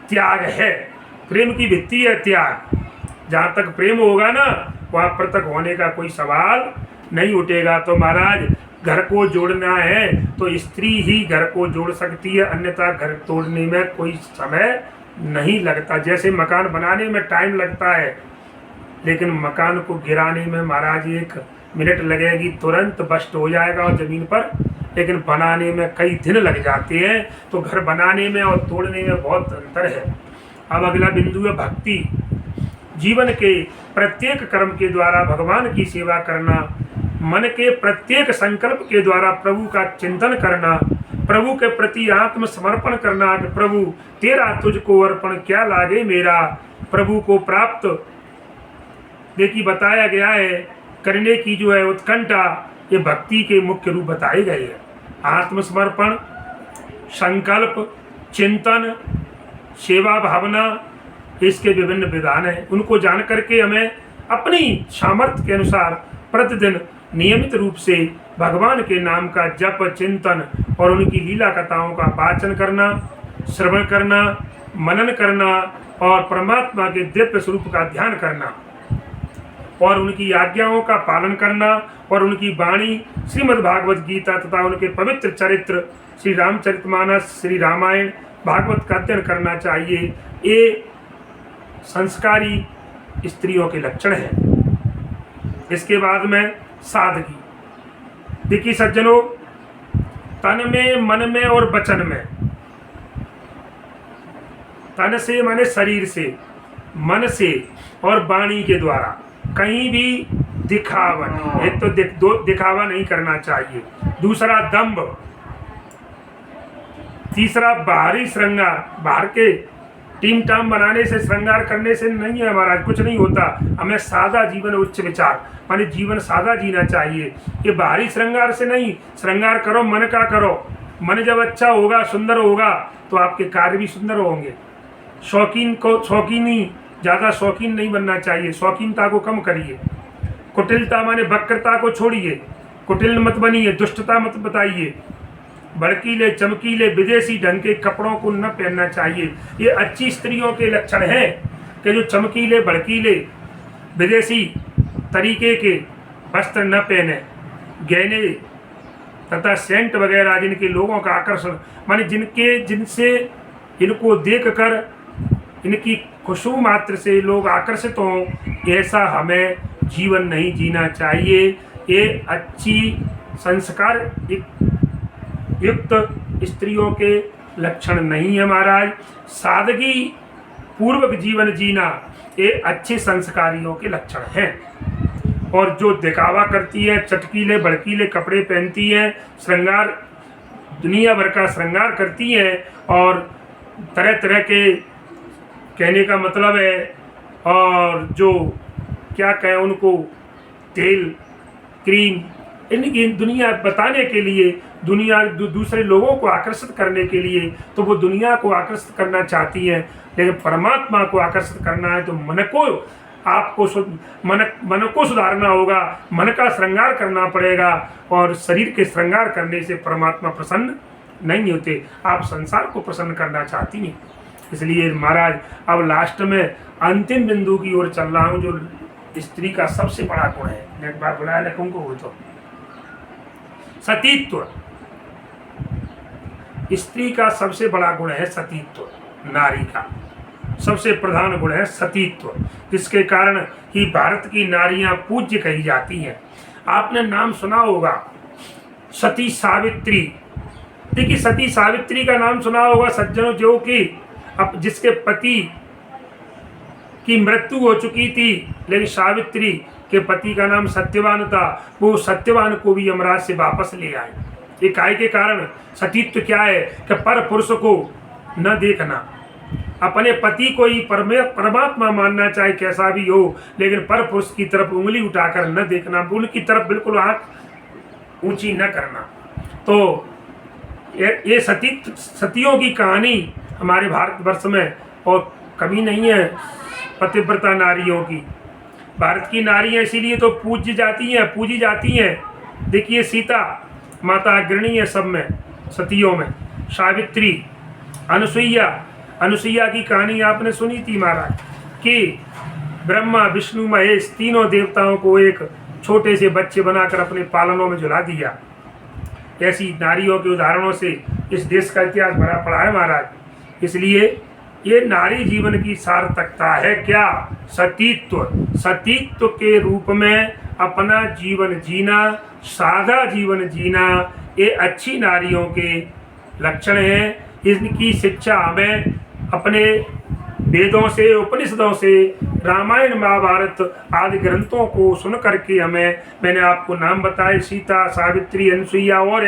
त्याग है, प्रेम की भित्ति है त्याग। जहाँ तक प्रेम होगा ना, वहाँ पृथक होने का कोई सवाल नहीं उठेगा। तो महाराज घर को जोड़ना है तो स्त्री ही घर को जोड़ सकती है, अन्यथा घर तोड़ने में कोई समय नहीं लगता। जैसे मकान बनाने में टाइम लगता है, लेकिन मकान को गिराने में महाराज 1 मिनट लगेगी, तुरंत बस्ट हो जाएगा और ज़मीन पर, लेकिन बनाने में कई दिन लग जाते हैं। तो घर बनाने में और तोड़ने में बहुत अंतर है। अब अगला बिंदु है भक्ति। जीवन के प्रत्येक कर्म के द्वारा भगवान की सेवा करना, मन के प्रत्येक संकल्प के द्वारा प्रभु का चिंतन करना, प्रभु के प्रति आत्मसमर्पण करना कि प्रभु तेरा तुझको अर्पण क्या लागे मेरा। प्रभु को प्राप्त देखिए बताया गया है, करने की जो है उत्कंठा, ये भक्ति के मुख्य रूप बताए गए हैं। आत्मसमर्पण, संकल्प, चिंतन, सेवा भावना, इसके विभिन्न विधान हैं। उनको जान करके हमें अपनी सामर्थ्य के अनुसार प्रतिदिन नियमित रूप से भगवान के नाम का जप, चिंतन और उनकी लीला कथाओं का वाचन करना, श्रवण करना, मनन करना और परमात्मा के दिव्य स्वरूप का ध्यान करना और उनकी आज्ञाओं का पालन करना और उनकी वाणी श्रीमद् भागवत गीता तथा उनके पवित्र चरित्र श्री रामचरितमानस, श्री रामायण, भागवत का अध्ययन करना चाहिए। ये संस्कारी स्त्रियों के लक्षण हैं। इसके बाद में सादगी। देखिए सज्जनों, तन में, मन में और वचन में, तन से माने शरीर से, मन से और वाणी के द्वारा कहीं भी दिखावा, एक तो दिखावा नहीं करना चाहिए, दूसरा दंभ, तीसरा बाहरी श्रृंगार। बाहर के टीम टाम बनाने से, श्रृंगार करने से नहीं है महाराज, कुछ नहीं होता। हमें सादा जीवन, उच्च विचार, माने जीवन सादा जीना चाहिए। ये बाहरी श्रृंगार से नहीं, श्रृंगार करो मन का करो। मन जब अच्छा होगा, सुंदर होगा, तो आपके कार्य भी सुंदर होंगे। शौकीनी ज़्यादा शौकीन नहीं बनना चाहिए, शौकीनता को कम करिए। कुटिलता माने वक्रता को छोड़िए, कुटिल मत बनिए, दुष्टता मत बताइए। भड़कीले चमकीले विदेशी ढंग के कपड़ों को न पहनना चाहिए। ये अच्छी स्त्रियों के लक्षण हैं कि जो चमकीले भड़कीले विदेशी तरीके के वस्त्र न पहने, गहने तथा सेंट वगैरह जिनके लोगों का आकर्षण, माने जिनसे इनको देखकर इनकी खुशबू मात्र से लोग आकर्षित हों, ऐसा हमें जीवन नहीं जीना चाहिए। ये अच्छी संस्कार युक्त स्त्रियों के लक्षण नहीं है महाराज। सादगी पूर्वक जीवन जीना ये अच्छे संस्कारियों के लक्षण हैं। और जो दिखावा करती है, चटकीले भड़कीले कपड़े पहनती हैं, श्रृंगार, दुनिया भर का श्रृंगार करती हैं और तरह तरह के, कहने का मतलब है, और जो क्या कहें उनको, तेल, क्रीम, इनकी दुनिया बताने के लिए, दुनिया दूसरे लोगों को आकर्षित करने के लिए, तो वो दुनिया को आकर्षित करना चाहती है। लेकिन परमात्मा को आकर्षित करना है तो मन को, आपको मन को सुधारना होगा, मन का श्रृंगार करना पड़ेगा। और शरीर के श्रृंगार करने से परमात्मा प्रसन्न नहीं होते। आप संसार को प्रसन्न करना चाहती हैं। इसलिए महाराज अब लास्ट में अंतिम बिंदु की ओर चल रहा हूँ, जो स्त्री का सबसे बड़ा गुण है। एक बार बुलाया लेखों को, तो सतीत्व। स्त्री का सबसे बड़ा गुण है सतीत्व। नारी का सबसे प्रधान गुण है सतीत्व, जिसके कारण ही भारत की नारियां पूज्य कही जाती हैं। आपने नाम सुना होगा सती सावित्री। देखिए सती सावित्री का नाम सुना होगा सज्जनों, जो कि अब जिसके पति की मृत्यु हो चुकी थी, लेकिन सावित्री के पति का नाम सत्यवान था। वो सत्यवान को भी यमराज से वापस ले आए। ये काय के कारण, सतीत्व क्या है कि पर पुरुष को न देखना। अपने पति को ही परमात्मा मानना, चाहे कैसा भी हो, लेकिन पर पुरुष की तरफ उंगली उठाकर न देखना, उनकी तरफ बिल्कुल आंख ऊंची न करना। तो ये सतियों की कहानी हमारे भारतवर्ष में और कभी नहीं है। पतिव्रता नारियों की, भारत की नारियां इसीलिए तो पूजी जाती हैं। देखिए सीता माता अग्रणी है सब में, सतियों में। सावित्री, अनुसुईया की कहानी आपने सुनी थी महाराज, कि ब्रह्मा विष्णु महेश तीनों देवताओं को एक छोटे से बच्चे बनाकर अपने पालनों में झुला दिया। ऐसी नारियों के उदाहरणों से इस देश का इतिहास भरा पड़ा है महाराज। इसलिए ये नारी जीवन की सार्थकता है क्या? सतीत्व के रूप में अपना जीवन जीना, सादा जीवन जीना, ये अच्छी नारियों के लक्षण हैं। इनकी शिक्षा हमें अपने वेदों से, उपनिषदों से, रामायण महाभारत आदि ग्रंथों को सुन करके मैंने आपको नाम बताए, सीता, सावित्री, अनुसुईया और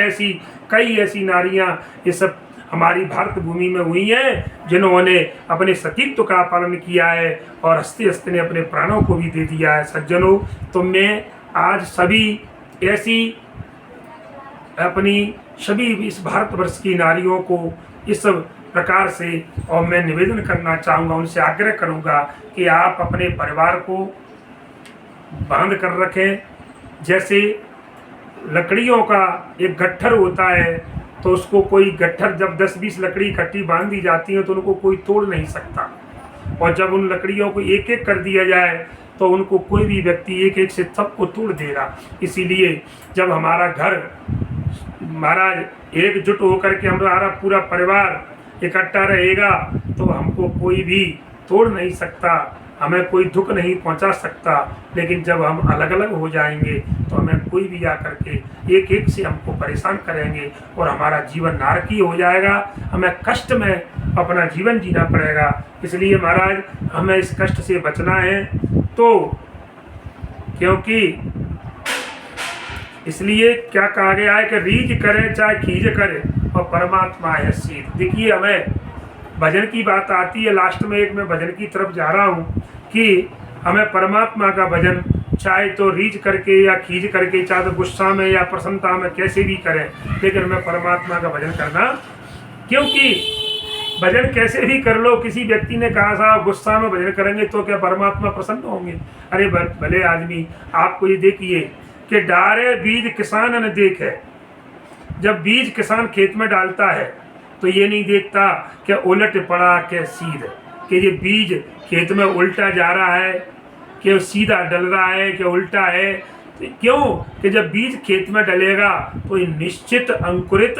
कई ऐसी नारियां ये सब हमारी भारत भूमि में हुई हैं, जिन्होंने अपने सतीत्व का पालन किया है और हंसते हंसते ने अपने प्राणों को भी दे दिया है। सज्जनों, तो मैं आज सभी इस भारतवर्ष की नारियों को इस प्रकार से और मैं निवेदन करना चाहूँगा, उनसे आग्रह करूँगा कि आप अपने परिवार को बांध कर रखें। जैसे लकड़ियों का एक गट्ठर होता है, तो उसको कोई गट्ठर जब 10-20 लकड़ी इकट्ठी बांध दी जाती है तो उनको कोई तोड़ नहीं सकता, और जब उन लकड़ियों को एक एक कर दिया जाए तो उनको कोई भी व्यक्ति एक एक से सबको तोड़ देगा। इसीलिए जब हमारा घर महाराज एकजुट होकर के हमारा पूरा परिवार इकट्ठा रहेगा तो हमको कोई भी तोड़ नहीं सकता, हमें कोई दुख नहीं पहुंचा सकता। लेकिन जब हम अलग अलग हो जाएंगे तो हमें कोई भी आकर के एक एक से हमको परेशान करेंगे और हमारा जीवन नारकीय हो जाएगा, हमें कष्ट में अपना जीवन जीना पड़ेगा। इसलिए महाराज हमें इस कष्ट से बचना है, तो क्योंकि इसलिए क्या कहा गया है कि रीझ करे चाहे खींच करे और परमात्मा है सीध। देखिए हमें भजन की बात आती है, लास्ट में एक मैं भजन की तरफ जा रहा हूँ कि हमें परमात्मा का भजन चाहे तो रीझ करके या खींच करके, चाहे तो गुस्सा में या प्रसन्नता में कैसे भी करें, लेकिन हमें परमात्मा का भजन करना। क्योंकि भजन कैसे भी कर लो, किसी व्यक्ति ने कहा साहब गुस्सा में भजन करेंगे तो क्या परमात्मा प्रसन्न होंगे? अरे भले आदमी, आपको ये देखिए कि डारे बीज किसान न देखे। जब बीज किसान खेत में डालता है तो ये नहीं देखता कि उलट पड़ा के सीध, कि ये बीज खेत में उल्टा जा रहा है, कि सीधा डल रहा है, कि उल्टा है। तो क्यों? कि जब बीज खेत में डलेगा तो ये निश्चित अंकुरित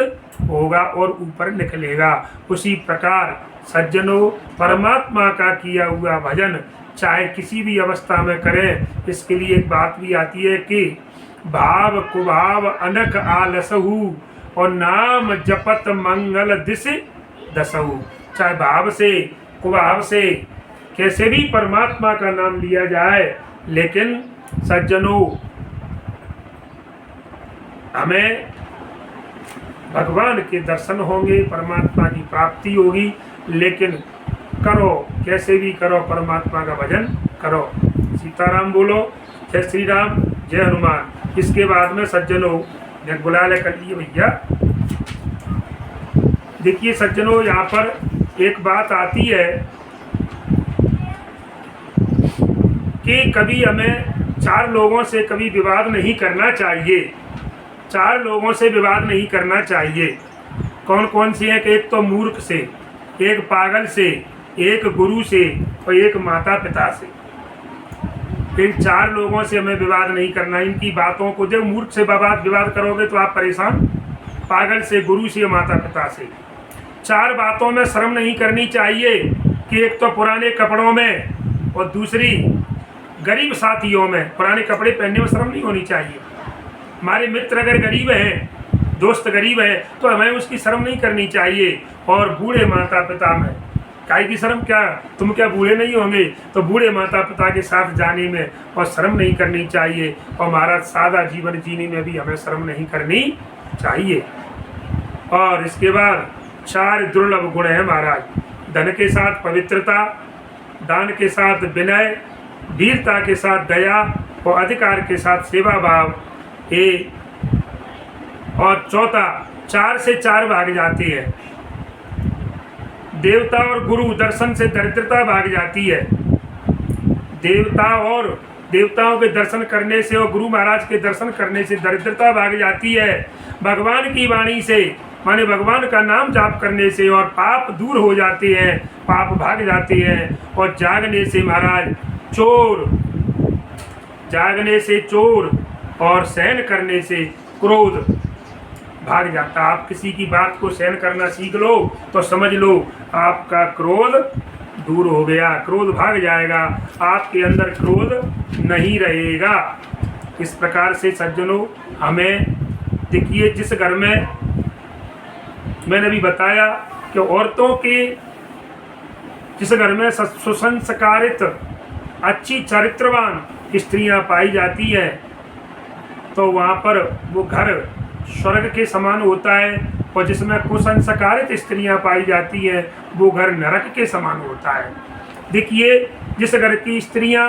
होगा और ऊपर निकलेगा। उसी प्रकार सज्जनों, परमात्मा का किया हुआ भजन चाहे किसी भी अवस्था में करें, इसके लिए एक बात भी आती है कि भाव कुभाव अनक आलसहु और नाम जपत मंगल दिश दसहु। चाहे भाव से कुभाव से कैसे भी परमात्मा का नाम लिया जाए, लेकिन सज्जनों हमें भगवान के दर्शन होंगे, परमात्मा की प्राप्ति होगी। लेकिन करो, कैसे भी करो, परमात्मा का भजन करो। सीताराम बोलो, जय श्री राम, जय हनुमान। इसके बाद में सज्जनों बुला ले कर लिए भैया। देखिए सज्जनों, यहाँ पर एक बात आती है कि कभी हमें 4 लोगों से कभी विवाद नहीं करना चाहिए। 4 लोगों से विवाद नहीं करना चाहिए। कौन कौन से हैं? कि एक तो मूर्ख से, एक पागल से, एक गुरु से और एक माता पिता से। इन 4 लोगों से हमें विवाद नहीं करना। इनकी बातों को, जब मूर्ख से विवाद करोगे तो आप परेशान, पागल से, गुरु से, माता पिता से। 4 बातों में शर्म नहीं करनी चाहिए कि एक तो पुराने कपड़ों में और दूसरी गरीब साथियों में। पुराने कपड़े पहनने में शर्म नहीं होनी चाहिए। हमारे मित्र अगर गरीब हैं, दोस्त गरीब है, तो हमें उसकी शर्म नहीं करनी चाहिए। और बूढ़े माता पिता में काहे की शर्म? क्या तुम क्या बूढ़े नहीं होंगे? तो बूढ़े माता पिता के साथ जाने में और शर्म नहीं करनी चाहिए। और हमारा सादा जीवन जीने में भी हमें शर्म नहीं करनी चाहिए। और इसके बाद 4 दुर्लभ गुण हैं महाराज। धन के साथ पवित्रता, दान के साथ विनय, वीरता के साथ दया और अधिकार के साथ सेवा भाव। और चौथा, 4 से 4 भाग जाती है। देवता और गुरु दर्शन से दरिद्रता भाग जाती है। देवताओं के दर्शन करने से और गुरु महाराज के दर्शन करने से दरिद्रता भाग जाती है। भगवान की वाणी से माने भगवान का नाम जाप करने से और पाप दूर हो जाते हैं, पाप भाग जाते हैं। और जागने से चोर और सहन करने से क्रोध भाग जाता। आप किसी की बात को सहन करना सीख लो तो समझ लो आपका क्रोध दूर हो गया, क्रोध भाग जाएगा, आपके अंदर क्रोध नहीं रहेगा। इस प्रकार से सज्जनों, हमें देखिए, जिस घर में मैंने अभी बताया कि औरतों के, जिस घर में सुसंस्कारित अच्छी चरित्रवान स्त्रियां पाई जाती हैं तो वहाँ पर वो घर स्वर्ग के समान होता है। और जिसमें कुसंस्कारित स्त्रियां पाई जाती हैं वो घर नरक के समान होता है। देखिए, जिस घर की स्त्रियां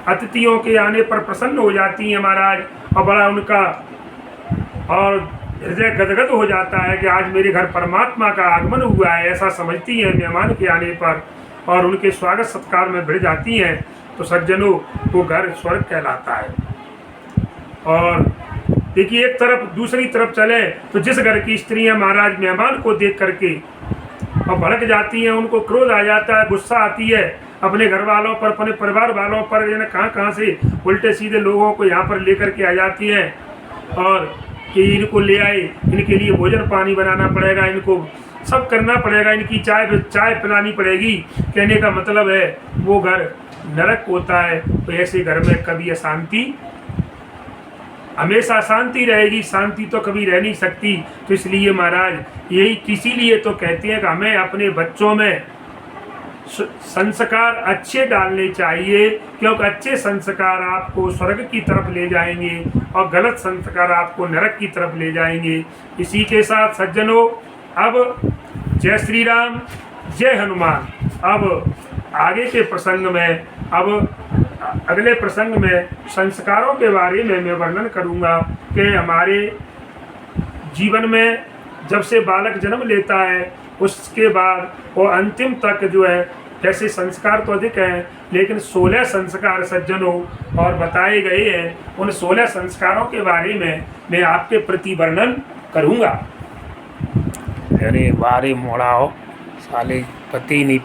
अतिथियों के आने पर प्रसन्न हो जाती हैं महाराज, और बड़ा उनका और हृदय गदगद हो जाता है कि आज मेरे घर परमात्मा का आगमन हुआ है, ऐसा समझती हैं मेहमान के आने पर, और उनके स्वागत सत्कार में भिड़ जाती हैं, तो सज्जनों वो घर स्वर्ग कहलाता है। और देखिए, एक तरफ दूसरी तरफ चले तो जिस घर की स्त्रियां महाराज मेहमान को देख करके और भड़क जाती हैं, उनको क्रोध आ जाता है, गुस्सा आती है अपने घर वालों पर, अपने परिवार वालों पर, कहाँ से उल्टे सीधे लोगों को यहाँ पर लेकर के आ जाती हैं, और कि इनको ले आए, इनके लिए भोजन पानी बनाना पड़ेगा, इनको सब करना पड़ेगा, इनकी चाय पिलानी पड़ेगी। कहने का मतलब है वो घर नरक होता है। तो ऐसे घर में कभी अशांति, हमेशा शांति रहेगी, शांति तो कभी रह नहीं सकती। तो इसलिए महाराज इसीलिए तो कहते हैं कि हमें अपने बच्चों में संस्कार अच्छे डालने चाहिए, क्योंकि अच्छे संस्कार आपको स्वर्ग की तरफ ले जाएंगे और गलत संस्कार आपको नरक की तरफ ले जाएंगे। इसी के साथ सज्जनों, अब जय श्री राम, जय हनुमान। अब आगे के प्रसंग में, अब अगले प्रसंग में संस्कारों के बारे में मैं वर्णन करूंगा कि हमारे जीवन में जब से बालक जन्म लेता है उसके बाद और अंतिम तक जो है, जैसे संस्कार तो अधिक हैं लेकिन 16 संस्कार सज्जनों और बताए गए हैं। उन 16 संस्कारों के बारे में मैं आपके प्रति वर्णन करूंगा। अरे बारी मोड़ा हो साले पति नहीं